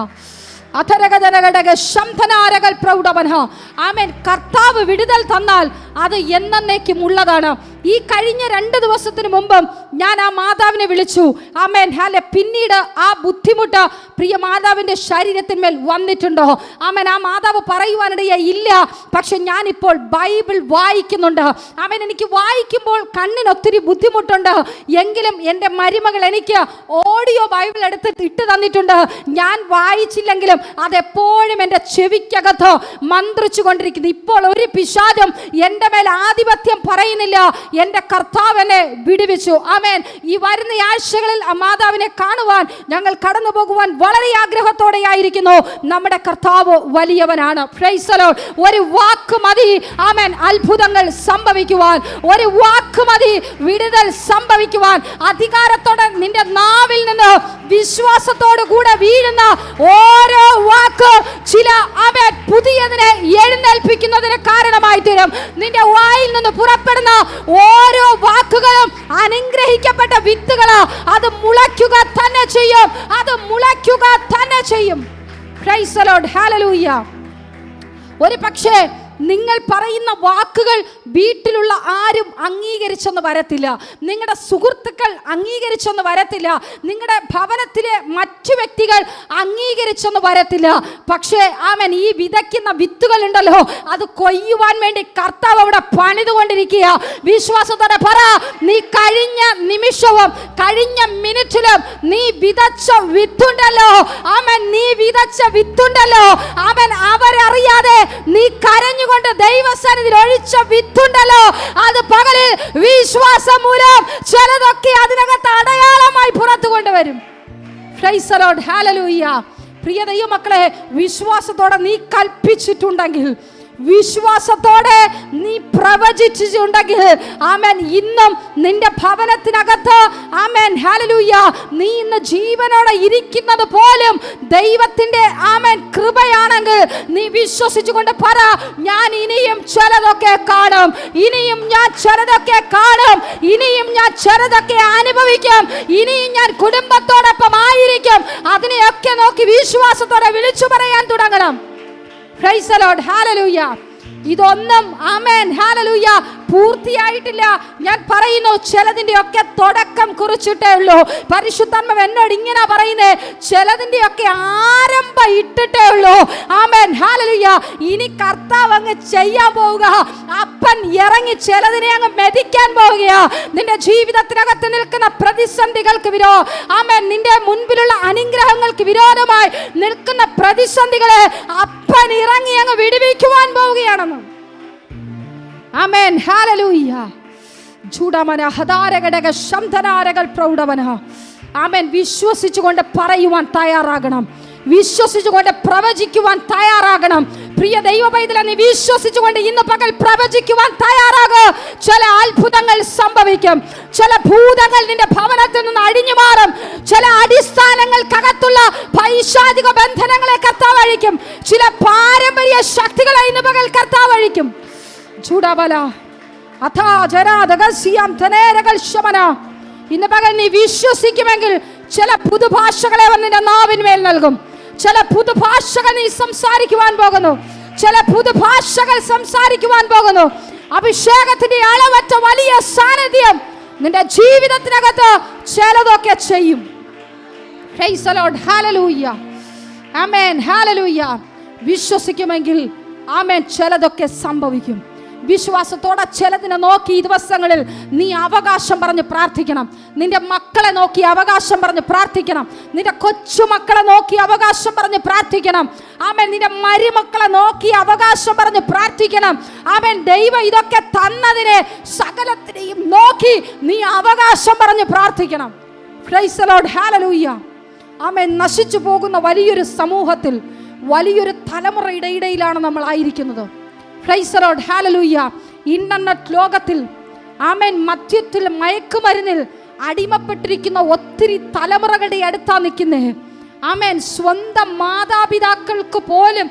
ആമേൻ. കർത്താവ് വിടുതൽ തന്നാൽ അത് എന്നേക്കും ഉള്ളതാണ്. ഈ കഴിഞ്ഞ 2 ദിവസത്തിന് മുമ്പ് ഞാൻ ആ മാതാവിനെ വിളിച്ചു. ആമേൻ, ഹല്ലെ. പിന്നീട് ആ ബുദ്ധിമുട്ട് പ്രിയ മാതാവിൻ്റെ ശരീരത്തിന്മേൽ വന്നിട്ടുണ്ടോ? ആമേൻ. ആ മാതാവ് പറയുവാനിടയെ ഇല്ല, പക്ഷെ ഞാനിപ്പോൾ ബൈബിൾ വായിക്കുന്നുണ്ട്. ആമേൻ. എനിക്ക് വായിക്കുമ്പോൾ കണ്ണിന് ഒത്തിരി ബുദ്ധിമുട്ടുണ്ട്, എങ്കിലും എൻ്റെ മരുമകൾ എനിക്ക് ഓഡിയോ ബൈബിൾ എടുത്ത് ഇട്ട് തന്നിട്ടുണ്ട്. ഞാൻ വായിച്ചില്ലെങ്കിലും അതെപ്പോഴും എൻ്റെ ചെവിക്കകത്ത് മന്ത്രിച്ചു കൊണ്ടിരിക്കുന്നു. ഇപ്പോൾ ഒരു പിശാചും എൻ്റെ മേൽ ആധിപത്യം പറയുന്നില്ല. എൻ്റെ കർത്താവ് എന്നെ വിടുവിച്ചു. ആമേൻ. ഈ വരുന്ന ആഴ്ചകളിൽ ആ മാതാവിനെ കാണുവാൻ ഞങ്ങൾ കടന്നു പോകുവാൻ വളരെ ആഗ്രഹത്തോടെയായിരിക്കുന്നു. നമ്മുടെ കർത്താവ് വലിയവനാണ്. Praise the Lord. ഒരു വാക്ക് മതി, ആമേൻ, അത്ഭുതങ്ങൾ സംഭവിക്കുവാൻ. ഒരു വാക്ക് മതി വിടുതൽ സംഭവിക്കുവാൻ. അധികാരത്തോടെ നിന്റെ നാവിൽ നിന്ന് വിശ്വാസത്തോടു കൂടെ വീഴുന്ന ഓരോ വാക്ക് ചില ആമേൻ പുതിയതിനെ എഴുന്നേൽപ്പിക്കുന്നതിന് കാരണമായി തീരും. നിന്റെ വായിൽ നിന്ന് പുറപ്പെടുന്ന ഓരോ വാക്കുകളും അനുഗ്രഹിക്കപ്പെട്ട വിത്തുകളാ. അത് മുളയ്ക്കുക തന്നെ ചെയ്യും. അത് മുളയ്ക്കുക തന്നെ ചെയ്യും. Praise the Lord. ഹല്ലേലൂയ. ഒരു പക്ഷേ നിങ്ങൾ പറയുന്ന വാക്കുകൾ വീട്ടിലുള്ള ആരും അംഗീകരിച്ചെന്ന് വരത്തില്ല, നിങ്ങളുടെ സുഹൃത്തുക്കൾ അംഗീകരിച്ചെന്ന് വരത്തില്ല, നിങ്ങളുടെ ഭവനത്തിലെ മറ്റു വ്യക്തികൾ അംഗീകരിച്ചെന്ന് വരത്തില്ല. പക്ഷേ ആമേൻ, ഈ വിതയ്ക്കുന്ന വിത്തുകൾ ഉണ്ടല്ലോ, അത് കൊയ്യുവാൻ വേണ്ടി കർത്താവ് അവിടെ പണിതുകൊണ്ടിരിക്കുക. വിശ്വാസത്തോടെ പറ, നീ കഴിഞ്ഞ നിമിഷവും കഴിഞ്ഞ മിനിറ്റിലും നീ വിതച്ച വിത്തുണ്ടല്ലോ, ആമേൻ, നീ വിതച്ച വിത്തുണ്ടല്ലോ, ആമേൻ, അവരറിയാതെ നീ കരഞ്ഞു കൊണ്ട് ദൈവസന്നിധിയിൽ ഒഴിച്ച വിത്തുണ്ടല്ലോ, അത് പകലിൽ വിശ്വാസം മൂലം ചിലതൊക്കെ അതിനകത്ത് അടയാളമായി പുറത്തു കൊണ്ടുവരും. Praise the Lord. ഹല്ലേലൂയ. പ്രിയ ദൈവമക്കളെ, വിശ്വാസത്തോടെ നീ കൽപ്പിച്ചിട്ടുണ്ടെങ്കിൽ, വിശ്വാസത്തോടെ നീ പ്രവചിച്ചിട്ടുണ്ടെങ്കിൽ, ആമേൻ, ഇന്നും നിന്റെ ഭവനത്തിനകത്ത്, ആമേൻ, ഹല്ലേലൂയ, നീ ഇന്ന് ജീവനോടെ ഇരിക്കുന്നത് പോലും ദൈവത്തിന്റെ ആമേൻ കൃപയാണെങ്കിൽ നീ വിശ്വസിച്ചുകൊണ്ട് പറ, ഞാൻ ഇനിയും ചിലതൊക്കെ കാണും, ഇനിയും ഞാൻ ചിലതൊക്കെ കാണും, ഇനിയും ഞാൻ ചിലതൊക്കെ അനുഭവിക്കും, ഇനിയും ഞാൻ കുടുംബത്തോടൊപ്പം ആയിരിക്കും. അതിനെയൊക്കെ നോക്കി വിശ്വാസത്തോടെ വിളിച്ചു പറയാൻ തുടങ്ങണം. Praise the Lord. ഹല്ലേലൂയ. ഇതൊന്നും ആമേൻ, ഹല്ലേലൂയ, പൂർത്തിയായിട്ടില്ല. ഞാൻ പറയുന്നു, ചിലതിന്റെ ഒക്കെ തുടക്കം കുറിച്ചിട്ടേ ഉള്ളൂ. പരിശുദ്ധാത്മാവ് എന്നോട് ഇങ്ങനെ പറയുന്നേ, ചിലതിന്റെ ഒക്കെ ആരംഭം ഇട്ടിട്ടേ ഉള്ളൂ. ആമേൻ, ഹല്ലേലൂയ. ഇനി കർത്താവ് അങ്ങ് ചെയ്യാൻ പോവുക. അപ്പൻ ഇറങ്ങി ചിലതിനെ അങ്ങ് മെതിക്കാൻ പോവുക. നിന്റെ ജീവിതത്തിനകത്ത് നിൽക്കുന്ന പ്രതിസന്ധികൾക്ക് ആമേൻ, നിന്റെ മുൻപിലുള്ള അനുഗ്രഹങ്ങൾക്ക് വിരോധമായി നിൽക്കുന്ന പ്രതിസന്ധികളെ അപ്പൻ ഇറങ്ങി അങ്ങ് വിടുവിക്കുവാൻ പോവുകയാണെന്ന്. ആമേൻ, ഹല്ലേലൂയ. ചൂടമന ഹദാരകടക ശംധനാരകൾ പ്രൗഢവന. ആമേൻ. വിശ്വസിച്ചുകൊണ്ട് പറയുവാൻ തയ്യാറാകണം, വിശ്വസിച്ചുകൊണ്ട് പ്രവചിക്കുവാൻ തയ്യാറാകണം. പ്രിയ ദൈവപൈതലേ, നീ വിശ്വസിച്ചുകൊണ്ട് ഇന്ന് പകൽ പ്രവചിക്കുവാൻ തയ്യാറാകുക. ചില അത്ഭുതങ്ങൾ സംഭവിക്കും. ചില ഭൂതങ്ങൾ നിന്റെ ഭവനത്തിൽ നിന്ന് അഴിഞ്ഞു മാറും. ചില അടിസ്ഥാനങ്ങൾക്കകത്തുള്ള പൈശാചിക ബന്ധനങ്ങളെ കർത്താവ് അഴിക്കും. ചില പാരമ്പര്യ ശക്തികളെ ഇന്ന് പകൽ കർത്താവ് അഴിക്കും. ചൂടാബല അഥാ ജരാദഗസ്യം തനേരകൾ ശമന. ഇന്ന് പകൽ നീ വിശ്വസിക്കുമെങ്കിൽ ചില പുതുഭാഷകളെ അവൻ നിന്റെ നാവിന്മേൽ നൽകും. ചില പുതുഭാഷകൾ നീ സംസാരിക്കുവാൻ പോകുന്നു. ചില പുതുഭാഷകൾ സംസാരിക്കുവാൻ പോകുന്നു. അഭിഷേകത്തിന്റെ അളവറ്റ വലിയ സാന്നിധ്യം നിന്റെ ജീവിതത്തിനകത്ത് ചിലതൊക്കെ ചെയ്യും. Praise the Lord. ഹല്ലേലൂയ. ആമേൻ, ഹല്ലേലൂയ. വിശ്വസിക്കുമെങ്കിൽ ആമേൻ, ചിലതൊക്കെ സംഭവിക്കും. വിശ്വാസത്തോടെ ചിലതിനെ നോക്കി ഈ ദിവസങ്ങളിൽ നീ അവകാശം പറഞ്ഞ് പ്രാർത്ഥിക്കണം. നിന്റെ മക്കളെ നോക്കി അവകാശം പറഞ്ഞ് പ്രാർത്ഥിക്കണം. നിന്റെ കൊച്ചുമക്കളെ നോക്കി അവകാശം പറഞ്ഞ് പ്രാർത്ഥിക്കണം. ആമേൻ. നിന്റെ മരുമക്കളെ നോക്കി അവകാശം പറഞ്ഞ് പ്രാർത്ഥിക്കണം. ആമേൻ. ദൈവം ഇതൊക്കെ തന്നതിനെ സകലത്തിനെയും നോക്കി നീ അവകാശം പറഞ്ഞ് പ്രാർത്ഥിക്കണം. Price the Lord. ഹല്ലേലൂയ. ആമേൻ. നശിച്ചു പോകുന്ന വലിയൊരു സമൂഹത്തിൽ, വലിയൊരു തലമുറയുടെ ഇടയിലാണ് നമ്മൾ ആയിരിക്കുന്നത്. Price the Lord. Hallelujah. Internet ലോകത്തിൽ, ആമേൻ, മദ്യത്തിൽ, മയക്കുമരുന്നിൽ അടിമപ്പെട്ടിരിക്കുന്ന ഒത്തിരി തലമുറകളുടെ അടുത്താ നിൽക്കുന്നേ. ആമേൻ. സ്വന്തം മാതാപിതാക്കൾക്ക് പോലും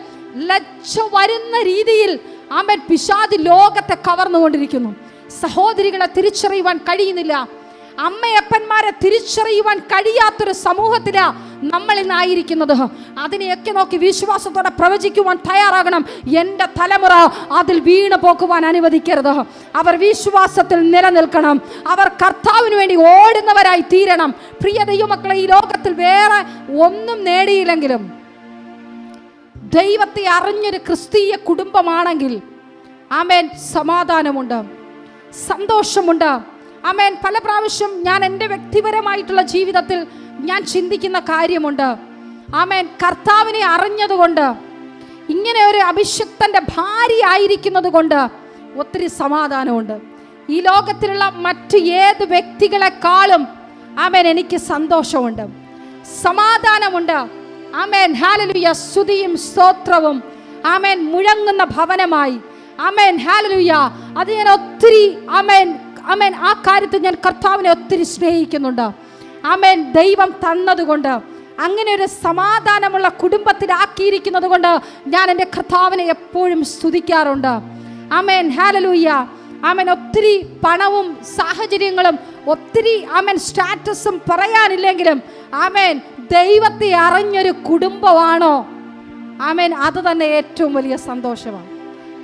ലജ്ജ വരുന്ന രീതിയിൽ ആമേൻ പിശാച് ലോകത്തെ കവർന്നുകൊണ്ടിരിക്കുന്നു. സഹോദരികളെ തിരിച്ചറിയുവാൻ കഴിയുന്നില്ല. അമ്മയപ്പന്മാരെ തിരിച്ചറിയുവാൻ കഴിയാത്തൊരു സമൂഹത്തിലാ നമ്മൾ ഇന്നായിരിക്കുന്നത്. അതിനെയൊക്കെ നോക്കി വിശ്വാസത്തോടെ പ്രവചിക്കുവാൻ തയ്യാറാകണം. എൻ്റെ തലമുറ അതിൽ വീണു പോക്കുവാൻ അനുവദിക്കരുത്. അവർ വിശ്വാസത്തിൽ നിലനിൽക്കണം. അവർ കർത്താവിന് വേണ്ടി ഓടുന്നവരായി തീരണം. പ്രിയ ദൈവമക്കളെ, ഈ ലോകത്തിൽ വേറെ ഒന്നും നേടിയില്ലെങ്കിലും ദൈവത്തെ അറിഞ്ഞൊരു ക്രിസ്തീയ കുടുംബമാണെങ്കിൽ ആമേൻ സമാധാനമുണ്ട്, സന്തോഷമുണ്ട്. ആമേൻ. പല പ്രാവശ്യം ഞാൻ എൻ്റെ വ്യക്തിപരമായിട്ടുള്ള ജീവിതത്തിൽ ഞാൻ ചിന്തിക്കുന്ന കാര്യമുണ്ട്. ആമേൻ. കർത്താവിനെ അറിഞ്ഞതുകൊണ്ട്, ഇങ്ങനെ ഒരു അഭിഷിക്തൻ്റെ ഭാര്യ ആയിരിക്കുന്നത് കൊണ്ട് ഒത്തിരി സമാധാനമുണ്ട്. ഈ ലോകത്തിലുള്ള മറ്റ് ഏത് വ്യക്തികളെക്കാളും ആമേൻ എനിക്ക് സന്തോഷമുണ്ട്, സമാധാനമുണ്ട്. ആമേൻ. ഹല്ലേലൂയ. സ്തുതിയും സ്തോത്രവും ആമേൻ മുഴങ്ങുന്ന ഭവനമായി. ആമേൻ. ഹല്ലേലൂയ. അത് ഞാൻ ഒത്തിരി ആമേൻ ആമേൻ ആ കാര്യത്തിൽ ഞാൻ കർത്താവിനെ ഒത്തിരി സ്നേഹിക്കുന്നുണ്ട്. ആമേൻ. ദൈവം തന്നതുകൊണ്ട്, അങ്ങനെ ഒരു സമാധാനമുള്ള കുടുംബത്തിലാക്കിയിരിക്കുന്നത് കൊണ്ട് ഞാൻ എൻ്റെ കർത്താവിനെ എപ്പോഴും സ്തുതിക്കാറുണ്ട്. ആമേൻ. ഹല്ലേലൂയ. ആമേൻ. ഒത്തിരി പണവും സാഹചര്യങ്ങളും ഒത്തിരി ആമേൻ സ്റ്റാറ്റസും പറയാനില്ലെങ്കിലും ആമേൻ ദൈവത്തെ അറിഞ്ഞൊരു കുടുംബമാണോ ആമേൻ, അത് തന്നെ ഏറ്റവും വലിയ സന്തോഷമാണ്.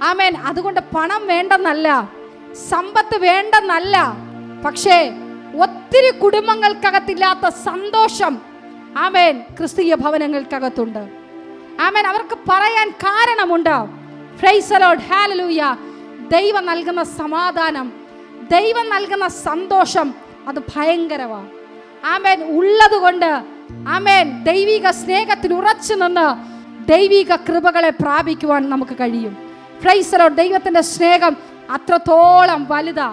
ആമേൻ. അതുകൊണ്ട് പണം വേണ്ടെന്നല്ല, സമ്പത്ത് വേണ്ടെന്നല്ല, പക്ഷേ ഒത്തിരി കുടുംബങ്ങൾക്കകത്തില്ലാത്ത സന്തോഷം ആമേൻ ക്രിസ്തീയ ഭവനങ്ങൾക്കകത്തുണ്ട്. ആമേൻ. അവർക്ക് പറയാൻ കാരണമുണ്ട്. Price the Lord. ഹല്ലേലൂയ. ദൈവം നൽകുന്ന സമാധാനം, ദൈവം നൽകുന്ന സന്തോഷം അത് ഭയങ്കരമാണ്. ആമേൻ. ഉള്ളതുകൊണ്ട് ആമേൻ ദൈവിക സ്നേഹത്തിൽ ഉറച്ചു നിന്ന് ദൈവിക കൃപകളെ പ്രാപിക്കുവാൻ നമുക്ക് കഴിയും. Price the Lord. ദൈവത്തിൻ്റെ സ്നേഹം അത്രത്തോളം വലുതാ.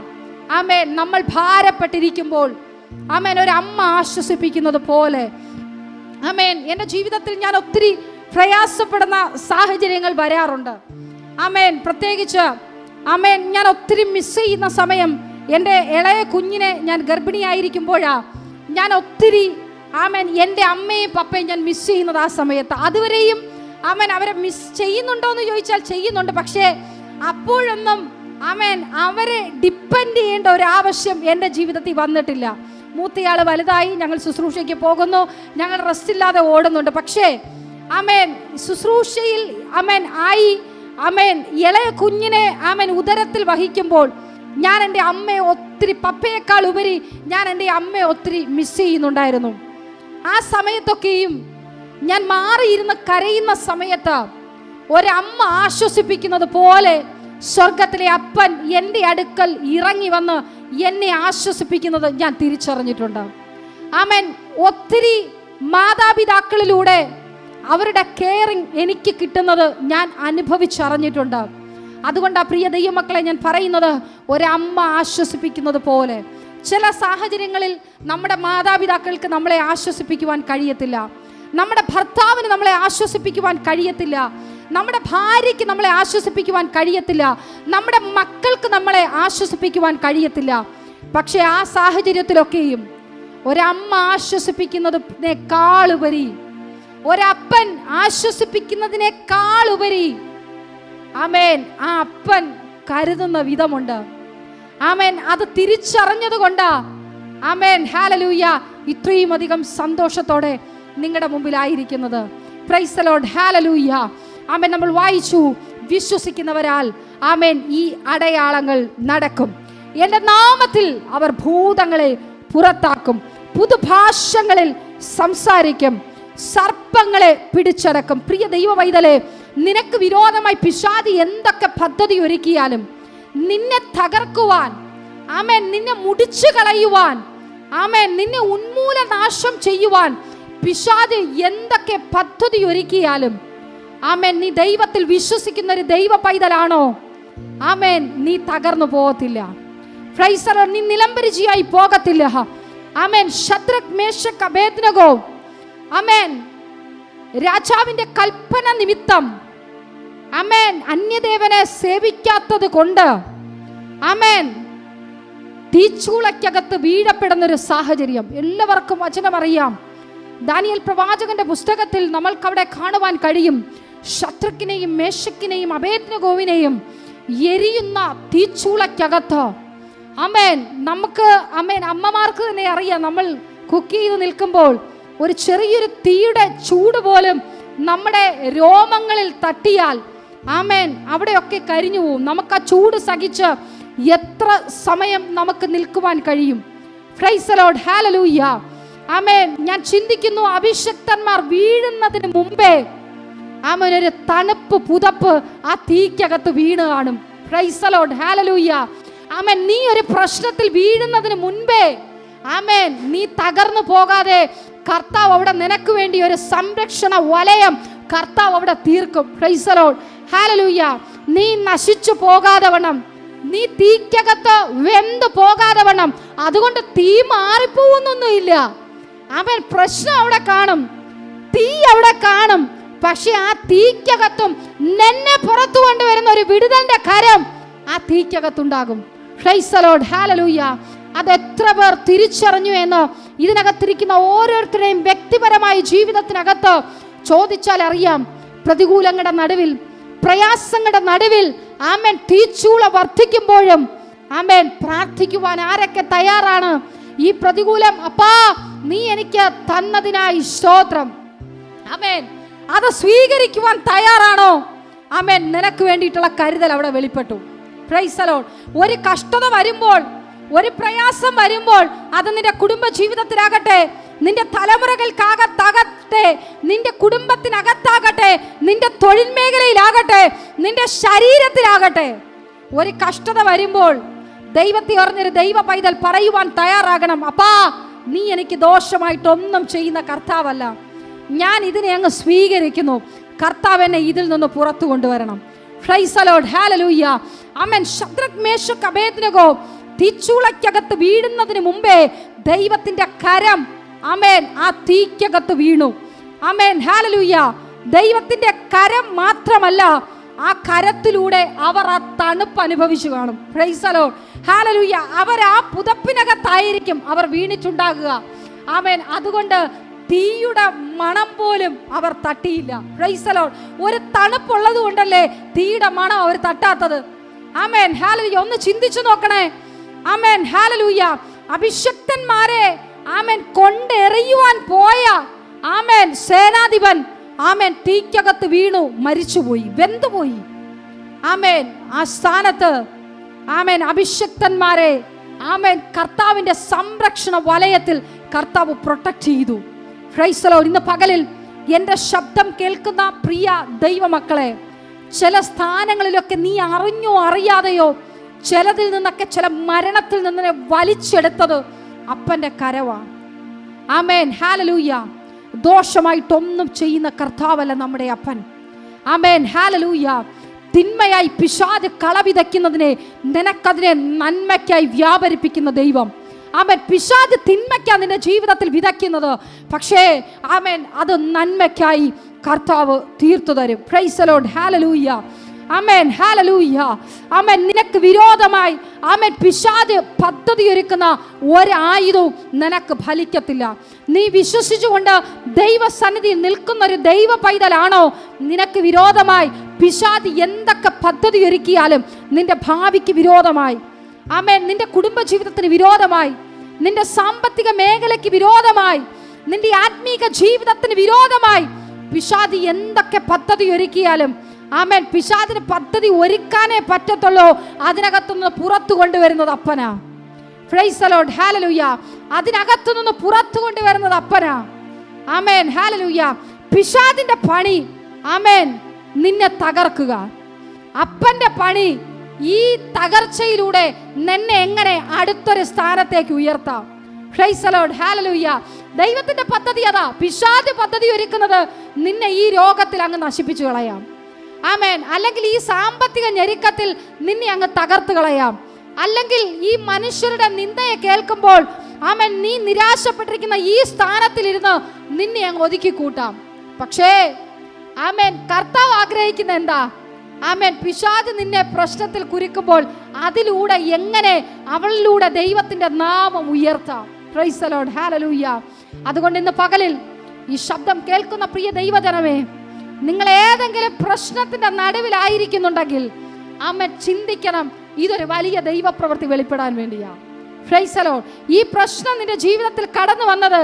ആമേൻ. നമ്മൾ ഭാരപ്പെട്ടിരിക്കുമ്പോൾ ആമേൻ ഒരു അമ്മ ആശ്വസിപ്പിക്കുന്നത് പോലെ, ആമേൻ, എൻ്റെ ജീവിതത്തിൽ ഞാൻ ഒത്തിരി പ്രയാസപ്പെടുന്ന സാഹചര്യങ്ങൾ വരാറുണ്ട്. ആമേൻ. പ്രത്യേകിച്ച് ആമേൻ ഞാൻ ഒത്തിരി മിസ് ചെയ്യുന്ന സമയം എൻ്റെ ഇളയ കുഞ്ഞിനെ ഞാൻ ഗർഭിണിയായിരിക്കുമ്പോഴാ ഞാൻ ഒത്തിരി ആമേൻ എൻ്റെ അമ്മയും പപ്പയും ഞാൻ മിസ് ചെയ്യുന്നത്. ആ സമയത്ത് അതുവരെയും ആമേൻ അവരെ മിസ് ചെയ്യുന്നുണ്ടോ എന്ന് ചോദിച്ചാൽ ചെയ്യുന്നുണ്ട്. പക്ഷേ അപ്പോഴൊന്നും ആമേൻ അവരെ ഡിപ്പെൻഡ് ചെയ്യേണ്ട ഒരു ആവശ്യം എൻ്റെ ജീവിതത്തിൽ വന്നിട്ടില്ല. മൂത്തയാൾ വലുതായി, ഞങ്ങൾ ശുശ്രൂഷയ്ക്ക് പോകുന്നു, ഞങ്ങൾ റെസ്റ്റ് ഇല്ലാതെ ഓടുന്നുണ്ട്. പക്ഷേ ആമേൻ ശുശ്രൂഷയിൽ ആമേൻ ആയി ആമേൻ ഇളയ കുഞ്ഞിനെ ആമേൻ ഉദരത്തിൽ വഹിക്കുമ്പോൾ ഞാൻ എൻ്റെ അമ്മയെ ഒത്തിരി, പപ്പയേക്കാൾ ഉപരി ഞാൻ എൻ്റെ അമ്മയെ ഒത്തിരി മിസ് ചെയ്യുന്നുണ്ടായിരുന്നു. ആ സമയത്തൊക്കെയും ഞാൻ മാറിയിരുന്ന് കരയുന്ന സമയത്ത് ഒരമ്മ ആശ്വസിപ്പിക്കുന്നത് പോലെ സ്വർഗത്തിലെ അപ്പൻ എൻ്റെ അടുക്കൽ ഇറങ്ങി വന്ന് എന്നെ ആശ്വസിപ്പിക്കുന്നത് ഞാൻ തിരിച്ചറിഞ്ഞിട്ടുണ്ട്. ആമേൻ. ഒത്തിരി മാതാപിതാക്കളിലൂടെ അവരുടെ കെയറിങ് എനിക്ക് കിട്ടുന്നത് ഞാൻ അനുഭവിച്ചറിഞ്ഞിട്ടുണ്ട്. അതുകൊണ്ട് പ്രിയ ദൈവമക്കളെ ഞാൻ പറയുന്നത്, ഒരമ്മ ആശ്വസിപ്പിക്കുന്നത് പോലെ ചില സാഹചര്യങ്ങളിൽ നമ്മുടെ മാതാപിതാക്കൾക്ക് നമ്മളെ ആശ്വസിപ്പിക്കുവാൻ കഴിയത്തില്ല, നമ്മുടെ ഭർത്താവിന് നമ്മളെ ആശ്വസിപ്പിക്കുവാൻ കഴിയത്തില്ല, നമ്മുടെ ഭാര്യയ്ക്ക് നമ്മളെ ആശ്വസിപ്പിക്കുവാൻ കഴിയത്തില്ല, നമ്മുടെ മക്കൾക്ക് നമ്മളെ ആശ്വസിപ്പിക്കുവാൻ കഴിയത്തില്ല. പക്ഷെ ആ സാഹചര്യത്തിലൊക്കെയും ഒരമ്മ ആശ്വസിപ്പിക്കുന്നതിനേക്കാളുപരി, ഒരപ്പൻ ആശ്വസിപ്പിക്കുന്നതിനേക്കാളുപരി ആമേൻ ആ അപ്പൻ കരുതുന്ന വിധമുണ്ട്. ആമേൻ. അത് തിരിച്ചറിഞ്ഞത് കൊണ്ടാ ആമേൻ ഹല്ലേലൂയ ഇത്രയും അധികം സന്തോഷത്തോടെ നിങ്ങളുടെ മുമ്പിലായിരിക്കുന്നത്. Praise the Lord. ഹല്ലേലൂയ. ആമേൻ. നമ്മൾ വായിച്ചു, വിശ്വസിക്കുന്നവരാൽ ആമേൻ ഈ അടയാളങ്ങൾ നടക്കും. എൻ്റെ നാമത്തിൽ അവർ ഭൂതങ്ങളെ പുറത്താക്കും, പുതുഭാഷകളിൽ സംസാരിക്കും, സർപ്പങ്ങളെ പിടിച്ചടക്കും. പ്രിയ ദൈവ പൈതലേ, നിനക്ക് വിരോധമായി പിശാചി എന്തൊക്കെ പദ്ധതി ഒരുക്കിയാലും, നിന്നെ തകർക്കുവാൻ, ആമേൻ, നിന്നെ മുടിച്ചു കളയുവാൻ, ആമേൻ, നിന്നെ ഉന്മൂലനാശം ചെയ്യുവാൻ പിശാച് എന്തൊക്കെ പദ്ധതി ഒരുക്കിയാലും, ആമേൻ, നീ ദൈവത്തിൽ വിശ്വസിക്കുന്ന ഒരു ദൈവ പൈതലാണോ, ആമേൻ, നീ തകർന്നു പോകത്തില്ല. Price the Lord. നീ നിലംപരിചയായി പോകത്തില്ല. ആമേൻ. ശദ്രക്, മേശക്, അബേദ്നെഗോ, ആമേൻ, രാജാവിന്റെ കൽപ്പന നിമിത്തം, ആമേൻ, അന്യദേവനെ സേവിക്കാത്തത് കൊണ്ട്, ആമേൻ, തീച്ചൂളയ്ക്കകത്ത് വീഴപ്പെടുന്നൊരു സാഹചര്യം എല്ലാവർക്കും വചനം അറിയാം. ദാനിയേൽ പ്രവാചകന്റെ പുസ്തകത്തിൽ നമ്മൾക്കവിടെ കാണുവാൻ കഴിയും. ശദ്രക്കിനെയും മേശക്കിനെയും അബേദ്നെഗോവിനെയും എരിയുന്ന തീച്ചൂളയ്ക്കകത്ത്, ആമേൻ, നമുക്ക്, ആമേൻ, അമ്മമാർക്ക് തന്നെ അറിയാം, നമ്മൾ കുക്ക് ചെയ്ത് നിൽക്കുമ്പോൾ ഒരു ചെറിയൊരു തീയുടെ ചൂട് പോലും നമ്മുടെ രോമങ്ങളിൽ തട്ടിയാൽ, ആമേൻ, അവിടെയൊക്കെ കരിഞ്ഞു പോവും. നമുക്ക് ആ ചൂട് സഹിച്ച് എത്ര സമയം നമുക്ക് നിൽക്കുവാൻ കഴിയും? Price the Lord. ഹല്ലേലൂയ. ആമേൻ. ഞാൻ ചിന്തിക്കുന്നു, അഭിഷക്തന്മാർ വീഴുന്നതിന് മുമ്പേ, ആമേൻ, ഒരു തണുപ്പ് പുതപ്പ് ആ തീക്കകത്ത് വീണ് കാണും. Praise the Lord. ഹല്ലേലൂയ. ആമേൻ. നീ ഒരു പ്രശ്നത്തിൽ വീഴുന്നതിന് മുൻപേ, ആമേൻ, നീ തകർന്നു പോകാതെ കർത്താവ് അവിടെ നിനക്ക് വേണ്ടി ഒരു സംരക്ഷണ വലയം കർത്താവ് അവിടെ തീർക്കും. Price the Lord. ഹല്ലേലൂയ. നീ നശിച്ചു പോകാതെ വണ്ണം, നീ തീക്കകത്ത് വെന്ത് പോകാതെ വണ്ണം, അതുകൊണ്ട് തീ മാറിപ്പോവുന്നൊന്നുമില്ല. അവൻ പ്രശ്നം അവിടെ കാണും, തീ അവിടെ കാണും, പക്ഷെ ആ തീക്കകത്തും നിന്നെ പുറത്തു കൊണ്ടുവരുന്ന ഒരു വിടുതലിന്റെ കരം ആ തീക്കകത്തുണ്ടാകും. Praise the Lord. ഹല്ലേലൂയ. അത് എത്ര പേർ തിരിച്ചറിഞ്ഞു എന്ന് ഇതിനകത്തിരിക്കുന്ന ഓരോരുത്തരുടെയും വ്യക്തിപരമായ ജീവിതത്തിനകത്ത് ചോദിച്ചാൽ അറിയാം. പ്രതികൂലങ്ങളുടെ നടുവിൽ, പ്രയാസങ്ങളുടെ നടുവിൽ, ആമേൻ, തീച്ചൂള വർദ്ധിക്കുമ്പോഴും, ആമേൻ, പ്രാർത്ഥിക്കുവാൻ ആരൊക്കെ തയ്യാറാണ്? ഈ പ്രതികൂലം അപ്പാ നീ എനിക്ക് തന്നതിനായി സ്തോത്രം, ആമേൻ, അത് സ്വീകരിക്കുവാൻ തയ്യാറാണോ? ആമേൻ. നിനക്ക് വേണ്ടിയിട്ടുള്ള കരുതൽ അവിടെ വെളിപ്പെട്ടു. Price the Lord. ഒരു കഷ്ടത വരുമ്പോൾ, ഒരു പ്രയാസം വരുമ്പോൾ, അത് നിന്റെ കുടുംബ ജീവിതത്തിലാകട്ടെ, നിന്റെ തലമുറകൾക്കകത്താകട്ടെ, നിന്റെ കുടുംബത്തിനകത്താകട്ടെ, നിന്റെ തൊഴിൽ മേഖലയിലാകട്ടെ, നിന്റെ ശരീരത്തിലാകട്ടെ, ഒരു കഷ്ടത വരുമ്പോൾ ദൈവത്തെ അറിഞ്ഞൊരു ദൈവ പൈതൽ പറയുവാൻ തയ്യാറാകണം, അപ്പാ നീ എനിക്ക് ദോഷമായിട്ടൊന്നും ചെയ്യുന്ന കർത്താവല്ല, ഞാൻ ഇതിനെ അങ്ങ് സ്വീകരിക്കുന്നു, കർത്താവ് എന്നെ ഇതിൽ നിന്ന് പുറത്തു കൊണ്ടുവരണം. Praise the Lord. ഹല്ലേലൂയ. ആമേൻ. ശദ്രക്, മേശക്, അബേദ്നെഗോ തീച്ചൂളയ്ക്കകത്ത് വീഴുന്നതിന് മുമ്പേ ദൈവത്തിന്റെ കരം, ആമേൻ, ആ തീക്കകത്ത് വീണു. ആമേൻ. ഹല്ലേലൂയ. ദൈവത്തിന്റെ കരം മാത്രമല്ല, ആ കരത്തിലൂടെ അവർ ആ തണുപ്പ് അനുഭവിച്ചു കാണും. Praise the Lord. ഹല്ലേലൂയ. അവർ ആ പുതപ്പിനകത്തായിരിക്കും അവർ വീണിട്ടുണ്ടാകുക. ആമേൻ. അതുകൊണ്ട് തീയുടെ മണം പോലും അവർ തട്ടിയില്ല. Praise the Lord. ഒരു തണുപ്പുള്ളത് കൊണ്ടല്ലേ തീയുടെ മണം അവർ തട്ടാത്തത്. ആമേൻ. ഹല്ലേലൂയ. ഒന്ന് ചിന്തിച്ചു നോക്കണേ. ആമേൻ. ഹല്ലേലൂയ. അഭിഷക്തന്മാരെ, ആമേൻ, കൊണ്ടെറിയുവാൻ പോയ, ആമേൻ, സേനാധിപൻ, ആമേൻ, തീക്കകത്ത് വീണു മരിച്ചുപോയി, വെന്തുപോയി. ആമേൻ. ആ സ്ഥാനത്ത്, ആമേൻ, അഭിഷക്തന്മാരെ, ആമേൻ, കർത്താവിന്റെ സംരക്ഷണ വലയത്തിൽ കർത്താവ് പ്രൊട്ടക്ട് ചെയ്തു. Price the Lord. ഇന്ന് പകലിൽ എൻ്റെ ശബ്ദം കേൾക്കുന്ന പ്രിയ ദൈവമക്കളെ, ചില സ്ഥാനങ്ങളിലൊക്കെ നീ അറിഞ്ഞോ അറിയാതെയോ ചിലതിൽ നിന്നൊക്കെ, ചില മരണത്തിൽ നിന്ന് വലിച്ചെടുത്തത് അപ്പൻ്റെ കരവാണ്. ആമേൻ. ഹല്ലേലൂയ. ദോഷമായിട്ടൊന്നും ചെയ്യുന്ന കർത്താവല്ല നമ്മുടെ അപ്പൻ. ആമേൻ. ഹല്ലേലൂയ. തിന്മയായി പിശാച് കളവിതയ്ക്കുന്നതിനെ നിനക്കതിനെ നന്മയ്ക്കായി വ്യാപരിപ്പിക്കുന്ന ദൈവം. ആമേൻ. പിശാച് തിന്മയ്ക്കാണ് നിന്റെ ജീവിതത്തിൽ വിതയ്ക്കുന്നത്, പക്ഷേ ആമേൻ, അത് നന്മയ്ക്കായി കർത്താവ് തീർത്തു തരും. Praise the Lord. ഹല്ലേലൂയ. ആമേൻ. ഹല്ലേലൂയ. ആമേൻ. നിനക്ക് വിരോധമായി, ആമേൻ, പിശാച് പദ്ധതി ഒരുക്കുന്ന ഒരായുധവും നിനക്ക് ഫലിക്കത്തില്ല. നീ വിശ്വസിച്ചുകൊണ്ട് ദൈവസന്നിധിയിൽ നിൽക്കുന്ന ഒരു ദൈവ പൈതലാണോ? നിനക്ക് വിരോധമായി പിശാച് എന്തൊക്കെ പദ്ധതി ഒരുക്കിയാലും, നിന്റെ ഭാവിക്ക് വിരോധമായി, ആമേൻ, നിന്റെ കുടുംബ ജീവിതത്തിന് വിരോധമായി, നിന്റെ സാമ്പത്തിക മേഖലയ്ക്ക് വിരോധമായി, നിന്റെ ആത്മീക ജീവിതത്തിന് വിരോധമായി പിശാച് എന്തൊക്കെ പദ്ധതി ഒരുക്കിയാലും, ആമേൻ, പിശാചിന് പദ്ധതി ഒരുക്കാനേ പറ്റത്തുള്ളൂ, അതിനകത്തുനിന്ന് പുറത്തു കൊണ്ടുവരുന്നത് അപ്പനാ. Praise the Lord. ഹല്ലേലൂയ. അതിനകത്തുനിന്ന് പുറത്തു കൊണ്ടുവരുന്നത് അപ്പനാ. ആമേൻ. ഹല്ലേലൂയ. പിശാചിന്റെ പണി, ആമേൻ, നിന്നെ തകർക്കുക. അപ്പന്റെ പണി, ഈ തകർച്ചയിലൂടെ നിന്നെ എങ്ങനെ അടുത്തൊരു സ്ഥാനത്തേക്ക് ഉയർത്താം. പ്രൈസ് ദി ലോർഡ്, ഹല്ലേലൂയ. ദൈവത്തിന്റെ പദ്ധതി അതാ. പിശാച് പദ്ധതി ഒരുക്കുന്നത് നിന്നെ ഈ രോഗത്തിൽ അങ്ങ് നശിപ്പിച്ചു കളയാം. ആമേൻ. അല്ലെങ്കിൽ ഈ സാമ്പത്തിക ഞെരുക്കത്തിൽ നിന്നെ അങ്ങ് തകർത്ത് കളയാം. അല്ലെങ്കിൽ ഈ മനുഷ്യരുടെ നിന്ദയെ കേൾക്കുമ്പോൾ ആമേൻ നീ നിരാശപ്പെട്ടിരിക്കുന്ന ഈ സ്ഥാനത്തിലിരുന്ന് നിന്നെ അങ്ങ് ഒതുക്കി കൂട്ടാം. പക്ഷേ ആമേൻ കർത്താവ് ആഗ്രഹിക്കുന്ന എന്താ? ആമേൻ പിശാച് നിന്നെ പ്രശ്നത്തിൽ കുരുക്കുമ്പോൾ അതിലൂടെ എങ്ങനെ അവളിലൂടെ ദൈവത്തിന്റെ നാമം ഉയർത്താം. പ്രൈസ് ദി ലോർഡ്, ഹല്ലേലൂയ. അതുകൊണ്ട് ഇന്ന് പകലിൽ ഈ ശബ്ദം കേൾക്കുന്ന പ്രിയ ദൈവജനമേ, നിങ്ങൾ ഏതെങ്കിലും പ്രശ്നത്തിന്റെ നടുവിലായിരിക്കുന്നുണ്ടെങ്കിൽ ആമേൻ ചിന്തിക്കണം, ഇതൊരു വലിയ ദൈവപ്രവൃത്തി വെളിപ്പെടാൻ വേണ്ടിയാ. Price the Lord. ഈ പ്രശ്നം നിന്റെ ജീവിതത്തിൽ കടന്നു വന്നത്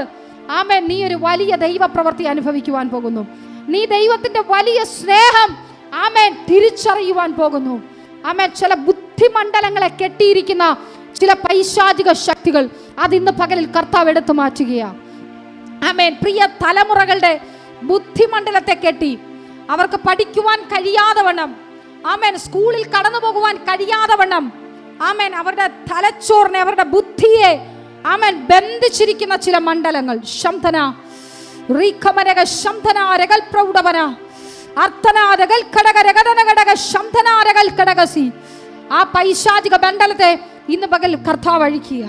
ആമേൻ നീ ഒരു വലിയ ദൈവപ്രവൃത്തി അനുഭവിക്കുവാൻ പോകുന്നു. നീ ദൈവത്തിന്റെ വലിയ സ്നേഹം ആമേൻ തിരിച്ചറിയുവാൻ പോകുന്നു. ആമേൻ ചില ബുദ്ധിമണ്ഡലങ്ങളെ കെട്ടിയിരിക്കുന്ന ചില പൈശാചിക ശക്തികൾ അതിന്ന് പകലിൽ കർത്താവ് എടുത്തു മാറ്റുകയാണ്. ആമേൻ. പ്രിയ തലമുറകളുടെ ബുദ്ധിമണ്ഡലത്തെ കെട്ടി അവർക്ക് പഠിക്കുവാൻ കഴിയാതെ വണ്ണം, ആമേൻ സ്കൂളിൽ കടന്നു പോകുവാൻ കഴിയാതെ വണ്ണം, ആമേൻ അവരുടെ തലച്ചോറിനെ അവരുടെ ബുദ്ധിയെ ആമേൻ ബന്ധിച്ചിരിക്കുന്ന ചില മണ്ഡലങ്ങൾ ശംധന റീഖമനക ശംധന രഗൽ പ്രൗഢവന അർത്ഥനാരകൾ ഘടക രഗദന ഘടക ശംധനാരകൾ ഘടകസി. ആ പൈശാചിക മണ്ഡലത്തെ ഇന്ന് പകൽ കർത്താവ് അഴിക്കുക.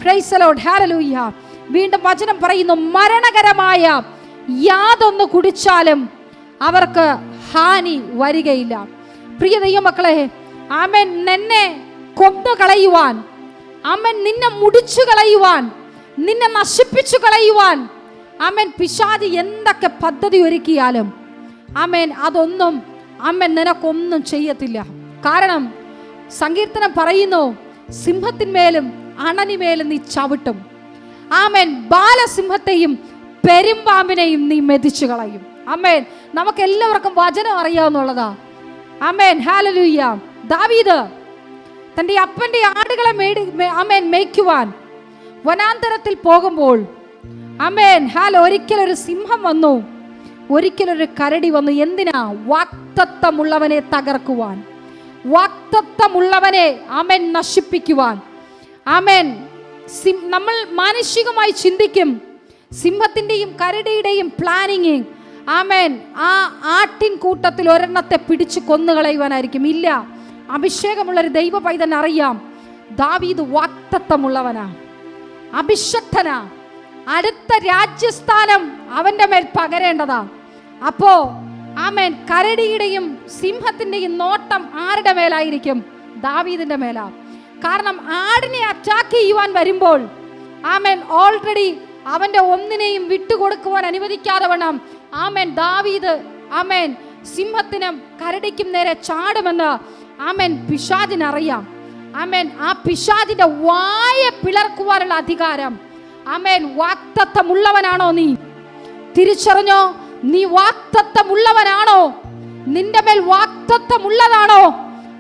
പ്രൈസ് ദി ലോർഡ്, ഹല്ലേലൂയ. വീണ്ടും വചനം പറയുന്നു, മരണകരമായ യാതൊന്ന് കുടിച്ചാലും അവർക്ക് ഹാനി വരികയില്ല. പ്രിയ ദൈവമക്കളെ, ആമേൻ നിന്നെ കൊന്നു കളയുവാൻ, ആമേൻ നിന്നെ മുടിച്ചു കളയുവാൻ, നിന്നെ നശിപ്പിച്ചു കളയുവാൻ ആമേൻ പിശാച് എന്തൊക്കെ പദ്ധതി ഒരുക്കിയാലും ആമേൻ അതൊന്നും ആമേൻ നിനക്കൊന്നും ചെയ്യത്തില്ല. കാരണം സങ്കീർത്തനം പറയുന്നു, സിംഹത്തിന്മേലും അണനിമേലും നീ ചവിട്ടും. ആമേൻ ബാലസിംഹത്തെയും പെരുമ്പാമ്പിനെയും നീ മെതിച്ചു കളയും. ആമേൻ. നമുക്ക് എല്ലാവർക്കും വചനം അറിയാവുന്നുള്ളതാ. ആമേൻ, ഹല്ലേലൂയ. ദാവീദ് തന്റെ അപ്പന്റെ ആടുകളെ ആമേൻ മേയ്ക്കുവാൻ വനാന്തരത്തിൽ പോകുമ്പോൾ ആമേൻ ഒരിക്കലൊരു സിംഹം വന്നു, ഒരിക്കലൊരു കരടി വന്നു. എന്തിനാ? വാക്തത്വമുള്ളവനെ തകർക്കുവാൻ, വാക്തത്വമുള്ളവനെ ആമേൻ നശിപ്പിക്കുവാൻ. ആമേൻ. നമ്മൾ മാനുഷികമായി ചിന്തിക്കും സിംഹത്തിന്റെയും കരടിയുടെയും പ്ലാനിങ് ആമേൻ ആ ആട്ടിൻ കൂട്ടത്തിൽ ഒരെണ്ണത്തെ പിടിച്ചു കൊന്നുകളയുവാനായിരിക്കും. ഇല്ല, അഭിഷേകമുള്ളൊരു ദൈവ പൈതൻ അറിയാം, ദാവീദ് വാക്തത്വമുള്ളവനാ, അഭിഷക്തനാ. അടുത്ത രാജ്യസ്ഥാനം അവന്റെ മേൽ പകരേണ്ടതാ. അപ്പോ ആമേൻ കരടിയുടെയും സിംഹത്തിന്റെയും നോട്ടം ആരുടെ മേലായിരിക്കും? ദാവീദിന്റെ മേലാ. കാരണം ആടിനെ അറ്റാക്ക് ചെയ്യുവാൻ വരുമ്പോൾ ആമേൻ ഓൾറെഡി അവന്റെ ഒന്നിനെയും വിട്ടുകൊടുക്കുവാൻ അനുവദിക്കാതെ വേണം ആമേൻ ദാവീദ് ആമേൻ സിംഹത്തിനും കരടിക്കും നേരെ ചാടുമെന്ന് ആമേൻ പിശാചിനറിയാം. ആമേൻ ആ പിശാചിന്റെ വായ പിളർക്കുവാനുള്ള അധികാരം ആമേൻ വാക്തത്വമുള്ളവനാണോ നീ? തിരിച്ചറിഞ്ഞോ? നീ വാക്തത്വമുള്ളവനാണോ? നിന്റെ മേൽ വാക്തത്വമുള്ളതാണോ?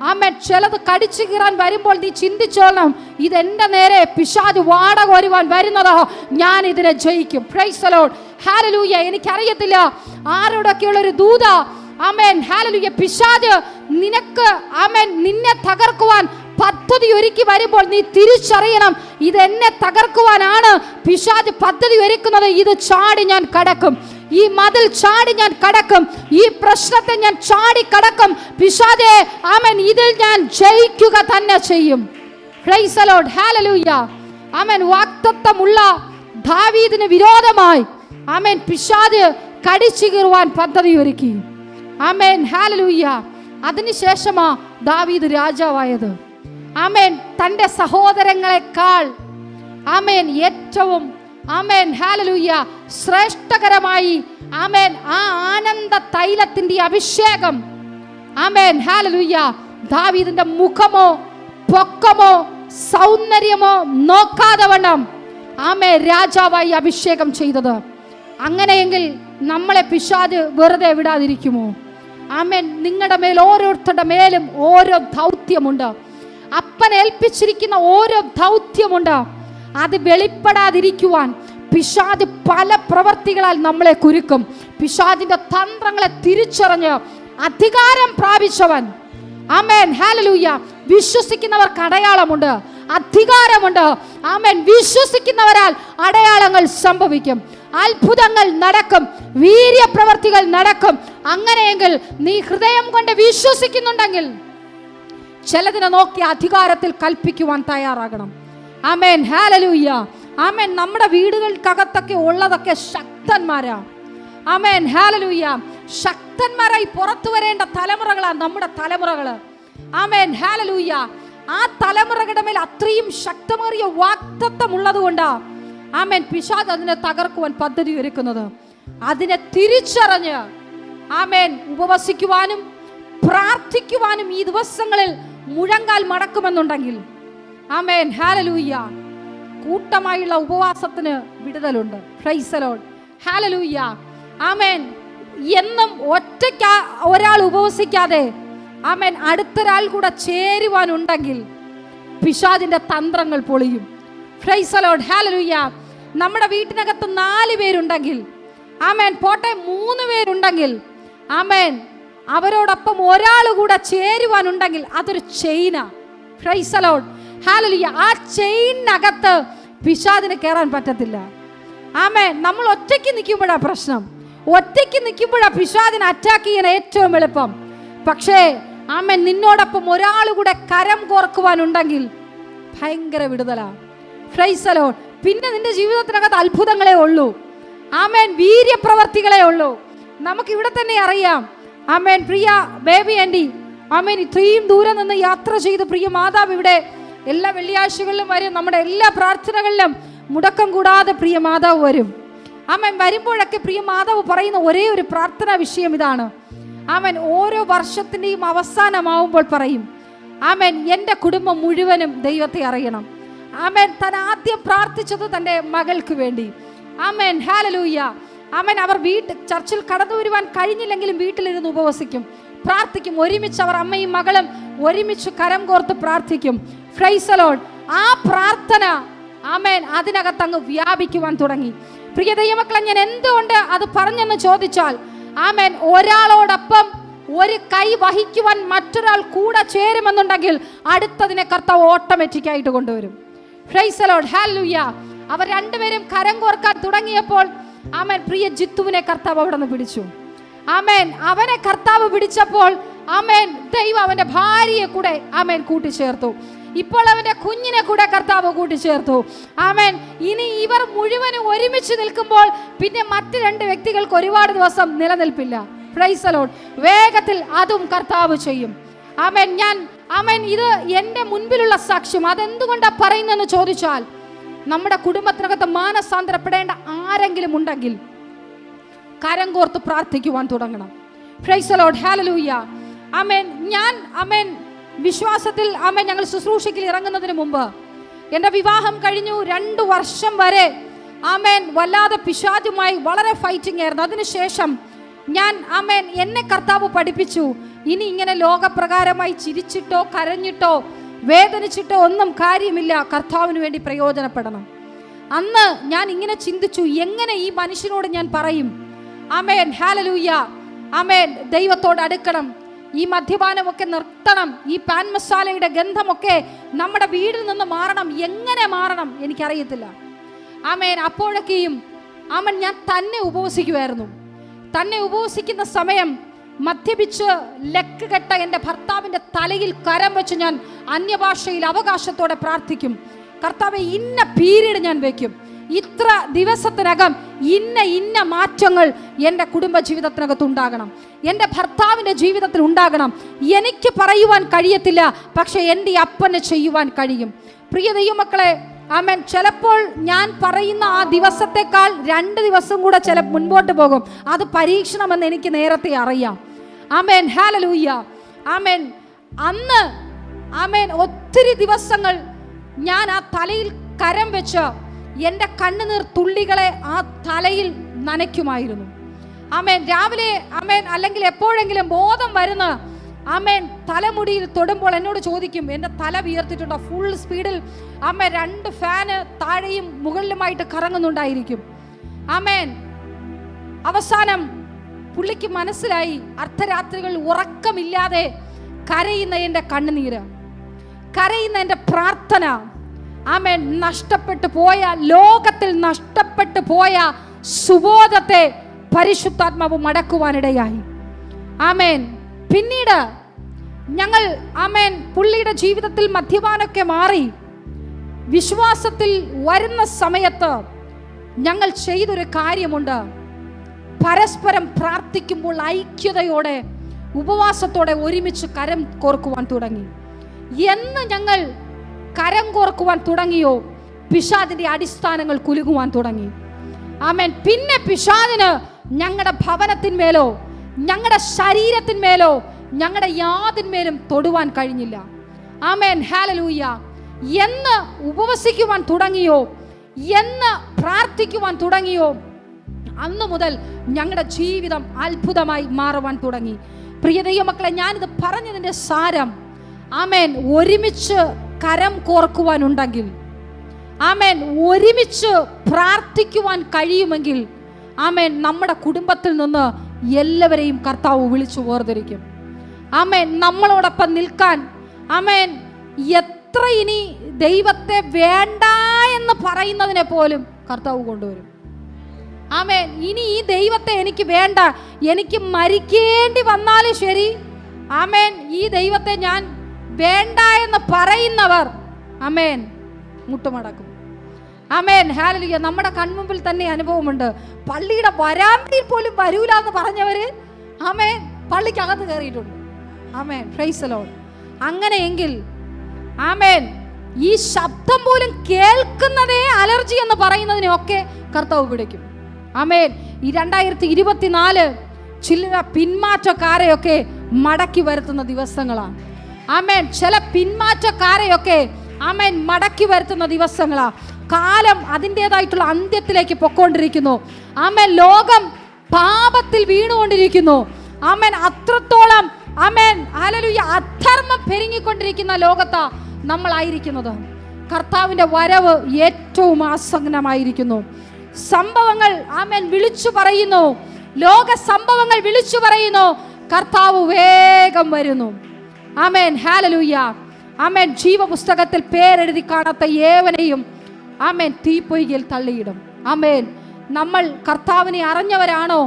ആമേൻ. ചിലത് കടിച്ചു കീറാൻ വരുമ്പോൾ നീ ചിന്തിച്ചോളണം, ഇതെന്റെ നേരെ പിശാച് വാടക വരുവാൻ വരുന്നതോ, ഞാൻ ഇതിനെ ജയിക്കും. Price the Lord, hallelujah. എനിക്കറിയത്തില്ല ആരോടൊക്കെയുള്ള ഒരു ദൂത ആമേൻ ഹല്ലേലൂയ പിശാച് നിനക്ക് ആമേൻ നിന്നെ തകർക്കുവാൻ പദ്ധതി ഒരുക്കി വരുമ്പോൾ നീ തിരിച്ചറിയണം, ഇത് എന്നെ തകർക്കുവാനാണ് പിശാച് പദ്ധതി ഒരുക്കുന്നത്. ഇത് ചാടി ഞാൻ കടക്കും, ഈ മതിൽ ചാടി ഞാൻ കടക്കും, ഈ പ്രശ്നത്തെ ഞാൻ ചാടി കടക്കും. പിശാചേ ആമേൻ ഇതിൽ ഞാൻ ജയിക്കുക തന്നെ ചെയ്യും. പ്രൈസ് ദി ലോർഡ്, ഹല്ലേലൂയ. ആമേൻ. വാക്തത്വമുള്ള ദാവീദിന് വിരോധമായി ആമേൻ പിശാച് കടിച്ചു കീറുവാൻ പദ്ധതി ഒരുക്കി. ആമേൻ, ഹല്ലേലൂയ. അതിനുശേഷമാ ദാവീദ് രാജാവായത്. ആമേൻ. തന്റെ സഹോദരങ്ങളെക്കാൾ ആമേൻ ഏറ്റവും ആമേൻ ഹല്ലേലൂയ ശ്രേഷ്ഠകരമായി ആമേൻ ആ ആനന്ദ തൈലത്തിന്റെ അഭിഷേകം ആമേൻ ഹല്ലേലൂയ ദാവീദിന്റെ മുഖമോ പൊക്കമോ സൗന്ദര്യമോ നോക്കാതെ വണ്ണം ആമേൻ രാജാവായി അഭിഷേകം ചെയ്തത്. അങ്ങനെയെങ്കിൽ നമ്മളെ പിശാച് വെറുതെ വിടാതിരിക്കുമോ? ആമേൻ. നിങ്ങളുടെ മേൽ ഓരോരുത്തരുടെ മേലും ഓരോ ദൗത്യമുണ്ട്. അപ്പൻ ഏൽപ്പിച്ചിരിക്കുന്ന ഓരോ ദൗത്യമുണ്ട്. അത് വെളിപ്പെടാതിരിക്കുവാൻ പിശാച് പല പ്രവർത്തികളാൽ നമ്മളെ കുരുക്കും. പിശാചിന്റെ തന്ത്രങ്ങളെ തിരിച്ചറിഞ്ഞ് അധികാരം പ്രാപിച്ചവൻ ആമേൻ, ഹല്ലേലൂയ. വിശ്വസിക്കുന്നവർക്ക് അടയാളമുണ്ട്, അധികാരമുണ്ട്. ആമേൻ. വിശ്വസിക്കുന്നവരാൽ അടയാളങ്ങൾ സംഭവിക്കും, അത്ഭുതങ്ങൾ നടക്കും, വീര്യപ്രവർത്തികൾ നടക്കും. അങ്ങനെയെങ്കിൽ നീ ഹൃദയം കൊണ്ട് വിശ്വസിക്കുന്നുണ്ടെങ്കിൽ ചിലതിനെ നോക്കി അധികാരത്തിൽ കൽപ്പിക്കുവാൻ തയ്യാറാകണം. ആമേൻ, ഹല്ലേലൂയ. ആമേൻ. നമ്മുടെ വീടുകൾക്കകത്തൊക്കെ ഉള്ളതൊക്കെ ശക്തന്മാരാ. ആമേൻ, ഹല്ലേലൂയ. ശക്തന്മാരായി പുറത്തു വരേണ്ട തലമുറകളാണ് നമ്മുടെ തലമുറകള്. ആമേൻ, ഹല്ലേലൂയ. ആ തലമുറകളുടെ മേൽ അത്രയും ശക്തമേറിയ വാഗ്ദത്തം ഉള്ളത് കൊണ്ടാ ആമേൻ പിശാച് അതിനെ തകർക്കുവാൻ പദ്ധതി ഒരുക്കുന്നത്. അതിനെ തിരിച്ചറിഞ്ഞ് ആമേൻ ഉപവസിക്കുവാനും പ്രാർത്ഥിക്കുവാനും ഈ ദിവസങ്ങളിൽ മുഴങ്കാൽ മടക്കുമെന്നുണ്ടെങ്കിൽ ആമേൻ, ഹല്ലേലൂയ, കൂട്ടമായുള്ള ഉപവാസത്തിന് വിടുതലുണ്ട്. പ്രൈസ് ദി ലോർഡ്, ഹല്ലേലൂയ. ആമേൻ. എന്നും ഒറ്റയ്ക്ക് ഒരാൾ ഉപവസിക്കാതെ ആമേൻ അടുത്തൊരാൾ കൂടെ ചേരുവാനുണ്ടെങ്കിൽ പിശാചിന്റെ തന്ത്രങ്ങൾ പൊളിയും. പ്രൈസ് ദി ലോർഡ്, ഹല്ലേലൂയ. നമ്മുടെ വീട്ടിനകത്ത് 4 പേരുണ്ടെങ്കിൽ ആമേൻ, പോട്ടെ 3 പേരുണ്ടെങ്കിൽ ആമേൻ, അവരോടൊപ്പം ഒരാൾ കൂടെ ചേരുവാനുണ്ടെങ്കിൽ അതൊരു ചെയിനാ. പ്രൈസ് ദി ലോർഡ്, ഹല്ലേലൂയ. ആ ചെയിനകത്ത് പിശാചിന് കയറാൻ പറ്റത്തില്ല. ആമേൻ. നമ്മൾ ഒറ്റയ്ക്ക് നിൽക്കുമ്പോഴാ പ്രശ്നം, ഒറ്റയ്ക്ക് നിൽക്കുമ്പോഴാ പിശാചിനെ അറ്റാക്ക് ചെയ്യാൻ ഏറ്റവും എളുപ്പം. പക്ഷേ ആമേൻ, നിന്നോടൊപ്പം ഒരാൾ കൂടെ കരം കോർക്കുവാനുണ്ടെങ്കിൽ ഭയങ്കര വിടുതലാ. Price the Lord. പിന്നെ നിന്റെ ജീവിതത്തിനകത്ത് അത്ഭുതങ്ങളെ ഉള്ളൂ. ആമേൻ, വീര്യപ്രവർത്തികളെ ഉള്ളൂ. നമുക്ക് ഇവിടെ തന്നെ അറിയാം. ആമേൻ, പ്രിയ ബേബി ആൻറ്റി, ആമേൻ, ഇത്രയും ദൂരം നിന്ന് യാത്ര ചെയ്ത് പ്രിയ മാതാവ് ഇവിടെ എല്ലാ വെള്ളിയാഴ്ചകളിലും വരും. നമ്മുടെ എല്ലാ പ്രാർത്ഥനകളിലും മുടക്കം കൂടാതെ പ്രിയ മാതാവ് വരും. ആമേൻ. വരുമ്പോഴൊക്കെ പ്രിയ മാതാവ് പറയുന്ന ഒരേ ഒരു പ്രാർത്ഥനാ വിഷയം ഇതാണ്. ആമേൻ. ഓരോ വർഷത്തിൻ്റെയും അവസാനമാവുമ്പോൾ പറയും, ആമേൻ, എൻ്റെ കുടുംബം മുഴുവനും ദൈവത്തെ അറിയണം. ആമേൻ. താൻ ആദ്യം പ്രാർത്ഥിച്ചത് തൻ്റെ മകൾക്ക് വേണ്ടി. ആമേൻ, ഹല്ലേലൂയ. ആമേൻ. അവർ ചർച്ചിൽ കടന്നു വരുവാൻ കഴിഞ്ഞില്ലെങ്കിലും വീട്ടിലിരുന്ന് ഉപവസിക്കും, പ്രാർത്ഥിക്കും. ഒരുമിച്ച് അവർ അമ്മയും മകളും ഒരുമിച്ച് കരം കോർത്ത് പ്രാർത്ഥിക്കും. Price the Lord. ആ പ്രാർത്ഥന ആമേൻ അതിനകത്ത് അങ്ങ് വ്യാപിക്കുവാൻ തുടങ്ങി. പ്രിയ ദൈവമക്കളെ, ഞാൻ എന്തുകൊണ്ട് അത് പറഞ്ഞെന്ന് ചോദിച്ചാൽ ആമേൻ, ഒരാളോടൊപ്പം ഒരു കൈ വഹിക്കുവാൻ മറ്റൊരാൾ കൂടെ ചേരുമെന്നുണ്ടെങ്കിൽ അടുത്തതിനെ കർത്താവ് ഓട്ടോമാറ്റിക്കായിട്ട് കൊണ്ടുവരും. പ്രൈസ് ദി ലോർഡ്, ഹല്ലേലൂയ. അവർ രണ്ടുപേരും കരം കോർക്കാൻ തുടങ്ങിയപ്പോൾ ആമേൻ, പ്രിയ ജിത്തുവിനെ കർത്താവ് അവിടെ നിന്ന് പിടിച്ചു. ആമേൻ. അവനെ കർത്താവ് പിടിച്ചപ്പോൾ ആമേൻ, ദൈവം അവന്റെ ഭാര്യയെ കൂടെ ആമേൻ കൂട്ടിച്ചേർത്തു. ഇപ്പോൾ അവന്റെ കുഞ്ഞിനെ കൂടെ കർത്താവ് കൂട്ടിച്ചേർത്തു. ആമേൻ. ഇനി ഇവർ മുഴുവനും ഒരുമിച്ച് നിൽക്കുമ്പോൾ പിന്നെ മറ്റ് 2 വ്യക്തികൾക്ക് ഒരുപാട് ദിവസം നിലനിൽപ്പില്ല. Praise the Lord. വേഗത്തിൽ അതും കർത്താവ് ചെയ്യും. ആമേൻ. ആമേൻ, ഇത് എൻ്റെ മുൻപിലുള്ള സാക്ഷ്യം. അതെന്തുകൊണ്ടാ പറയുന്നതെന്ന് ചോദിച്ചാൽ നമ്മുടെ കുടുംബത്തിനകത്ത് മാനസാന്തരപ്പെടേണ്ട ആരെങ്കിലും ഉണ്ടെങ്കിൽ കരം കോർത്ത് പ്രാർത്ഥിക്കുവാൻ തുടങ്ങണം. പ്രൈസ് ദി ലോർഡ്, ഹല്ലേലൂയ. ആമേൻ. ആമേൻ വിശ്വാസത്തിൽ ആമേൻ ഞങ്ങൾ ശുശ്രൂഷയ്ക്ക് ഇറങ്ങുന്നതിന് മുമ്പ് എൻ്റെ വിവാഹം കഴിഞ്ഞു 2 വർഷം വരെ ആമേൻ വല്ലാതെ പിശാചുമായി വളരെ ഫൈറ്റിംഗ് ആയിരുന്നു. അതിനുശേഷം ആമേൻ എന്നെ കർത്താവ് പഠിപ്പിച്ചു, ഇനി ഇങ്ങനെ ലോകപ്രകാരമായി ചിരിച്ചിട്ടോ കരഞ്ഞിട്ടോ വേദനിച്ചിട്ടോ ഒന്നും കാര്യമില്ല, കർത്താവിന് വേണ്ടി പ്രയോജനപ്പെടണം. അന്ന് ഞാൻ ഇങ്ങനെ ചിന്തിച്ചു, എങ്ങനെ ഈ മനുഷ്യനോട് ഞാൻ പറയും ആമേൻ, ഹല്ലേലൂയ, ആമേൻ, ദൈവത്തോട് അടുക്കണം, ഈ മദ്യപാനമൊക്കെ നിർത്തണം, ഈ പാൻ മസാലയുടെ ഗന്ധമൊക്കെ നമ്മുടെ വീടിൽ നിന്ന് മാറണം. എങ്ങനെ മാറണം എനിക്കറിയത്തില്ല. ആമേൻ. അപ്പോഴൊക്കെയും ആമേൻ ഞാൻ തന്നെ ഉപവസിക്കുമായിരുന്നു. തന്നെ ഉപവസിക്കുന്ന സമയം മദ്യപിച്ച് ലക്ക് കെട്ട എൻ്റെ ഭർത്താവിൻ്റെ തലയിൽ കരം വെച്ച് ഞാൻ അന്യഭാഷയിൽ അവകാശത്തോടെ പ്രാർത്ഥിക്കും. കർത്താവേ, ഇന്ന പീരീഡ് ഞാൻ വയ്ക്കും, ഇത്ര ദിവസത്തിനകം ഇന്ന മാറ്റങ്ങൾ എൻ്റെ കുടുംബ ജീവിതത്തിനകത്ത് ഉണ്ടാകണം, എൻ്റെ ഭർത്താവിൻ്റെ ജീവിതത്തിൽ ഉണ്ടാകണം. എനിക്ക് പറയുവാൻ കഴിയത്തില്ല, പക്ഷെ എൻ്റെ അപ്പന് ചെയ്യുവാൻ കഴിയും. പ്രിയ ദൈവമക്കളെ, ആമേൻ, ചിലപ്പോൾ ഞാൻ പറയുന്ന ആ ദിവസത്തെക്കാൾ 2 ദിവസം കൂടെ മുൻപോട്ട് പോകും. അത് പരീക്ഷണമെന്ന് എനിക്ക് നേരത്തെ അറിയാം. ആമേൻ, ഹല്ലേലൂയ. ആമേൻ. അന്ന് ആമേൻ ഒത്തിരി ദിവസങ്ങൾ ഞാൻ ആ തലയിൽ കരം വെച്ച് എൻ്റെ കണ്ണുനീർ തുള്ളികളെ ആ തലയിൽ നനയ്ക്കുമായിരുന്നു. ആമേൻ. രാവിലെ ആമേൻ അല്ലെങ്കിൽ എപ്പോഴെങ്കിലും ബോധം വരുന്ന ആമേൻ തലമുടിയിൽ തൊടുമ്പോൾ എന്നോട് ചോദിക്കും, എൻ്റെ തല വിയർത്തിട്ടുണ്ടോ? ഫുൾ സ്പീഡിൽ ആമേൻ 2 ഫാന് താഴെയും മുകളിലുമായിട്ട് കറങ്ങുന്നുണ്ടായിരിക്കും. ആമേൻ. അവസാനം പുള്ളിക്ക് മനസ്സിലായി, അർദ്ധരാത്രികൾ ഉറക്കമില്ലാതെ കരയുന്ന എൻ്റെ കണ്ണുനീര്, കരയുന്ന എൻ്റെ പ്രാർത്ഥന, ആമേൻ, നഷ്ടപ്പെട്ടു പോയ, ലോകത്തിൽ നഷ്ടപ്പെട്ടു പോയ സുബോധത്തെ പരിശുദ്ധാത്മാവ് മടക്കുവാനിടയായി. ആമേൻ. പിന്നീട് ഞങ്ങൾ, ആമേൻ, പുള്ളിയുടെ ജീവിതത്തിൽ മദ്യപാനമൊക്കെ മാറി വിശ്വാസത്തിൽ വരുന്ന സമയത്ത് ഞങ്ങൾ ചെയ്തൊരു കാര്യമുണ്ട്. പരസ്പരം പ്രാർത്ഥിക്കുമ്പോൾ ഐക്യതയോടെ, ഉപവാസത്തോടെ ഒരുമിച്ച് കരം കോർക്കുവാൻ തുടങ്ങി. എന്ന് ഞങ്ങൾ കരം കോർക്കുവാൻ തുടങ്ങിയോ, പിശാചിന്റെ അടിസ്ഥാനങ്ങൾ കുലുങ്ങുവാൻ തുടങ്ങി. ആമേൻ. പിന്നെ പിശാചിന് ഞങ്ങളുടെ ഭവനത്തിന്മേലോ, ഞങ്ങളുടെ ശരീരത്തിന്മേലോ, ഞങ്ങളുടെ യാതിന്മേലും തൊടുവാൻ കഴിഞ്ഞില്ല. ആമേൻ. ഹല്ലേലൂയ. എന്ന് ഉപവസിക്കുവാൻ തുടങ്ങിയോ, എന്ന് പ്രാർത്ഥിക്കുവാൻ തുടങ്ങിയോ, അന്നു മുതൽ ഞങ്ങളുടെ ജീവിതം അത്ഭുതമായി മാറുവാൻ തുടങ്ങി. പ്രിയ ദൈവമക്കളെ, ഞാനിത് പറഞ്ഞതിൻ്റെ സാരം, ആമേൻ, ഒരുമിച്ച് കരം കോർക്കുവാനുണ്ടെങ്കിൽ, ആമേൻ, ഒരുമിച്ച് പ്രാർത്ഥിക്കുവാൻ കഴിയുമെങ്കിൽ, ആമേൻ, നമ്മുടെ കുടുംബത്തിൽ നിന്ന് എല്ലാവരെയും കർത്താവ് വിളിച്ചു വേർതിരിക്കും. ആമേൻ. നമ്മളോടൊപ്പം നിൽക്കാൻ, ആമേൻ, എത്ര ഇനി ദൈവത്തെ വേണ്ട എന്ന് പറയുന്നതിനെ പോലും കർത്താവ് കൊണ്ടുവരും. ആമേൻ. ഇനി ഈ ദൈവത്തെ എനിക്ക് വേണ്ട, എനിക്ക് മരിക്കേണ്ടി വന്നാലും ശരി, ആമേൻ, ഈ ദൈവത്തെ ഞാൻ വേണ്ട എന്ന് പറയുന്നവർ, ആമേൻ, മുട്ടുമടക്കും. ആമേൻ. ഹല്ലേലൂയ. നമ്മുടെ കൺമുമ്പിൽ തന്നെ അനുഭവമുണ്ട്. പള്ളിയുടെ വരാന്തയിൽ പോലും വരൂല എന്ന് പറഞ്ഞവര്, ആമേൻ, പള്ളിക്കകത്ത് കയറിയിട്ടുണ്ട്. ആമേൻ. Praise the Lord. അങ്ങനെയെങ്കിൽ, ആമേൻ, ഈ ശബ്ദം പോലും കേൾക്കുന്നതേ അലർജി എന്ന് പറയുന്നതിനെയൊക്കെ കർത്താവ് പിടിക്കും. ആമേൻ. ഈ 2024 ചില പിന്മാറ്റക്കാരെയൊക്കെ മടക്കി വരുത്തുന്ന ദിവസങ്ങളാണ്. ആമേൻ. ചില പിന്മാറ്റക്കാരെയൊക്കെ, ആമേൻ, മടക്കി വരുത്തുന്ന ദിവസങ്ങളാണ്. കാലം അതിൻ്റെതായിട്ടുള്ള അന്ത്യത്തിലേക്ക് പൊക്കോണ്ടിരിക്കുന്നു. ആമേൻ. ലോകം പാപത്തിൽ വീണുകൊണ്ടിരിക്കുന്നു. ആമേൻ. അത്രത്തോളം, ആമേൻ, ഹല്ലേലൂയ, അധർമ്മം പെരുങ്ങിക്കൊണ്ടിരിക്കുന്ന ലോകത്താ നമ്മളായിരിക്കുന്നത്. കർത്താവിൻ്റെ വരവ് ഏറ്റവും ആസന്നമായിരിക്കുന്നു. സംഭവങ്ങൾ, ആമേൻ, വിളിച്ചു പറയുന്നു. ലോക സംഭവങ്ങൾ വിളിച്ചു പറയുന്നു. കർത്താവ് വേഗം വരുന്നു. ആമേൻ. ഹല്ലേലൂയ. ആമേൻ. ജീവപുസ്തകത്തിൽ പേരെഴുതി കാണാത്ത ഏവനെയും, ആമേൻ, തീപ്പൊയ്കയിൽ തള്ളിയിടും. ആമേൻ. നമ്മൾ കർത്താവിനെ അറിഞ്ഞവരാണോ?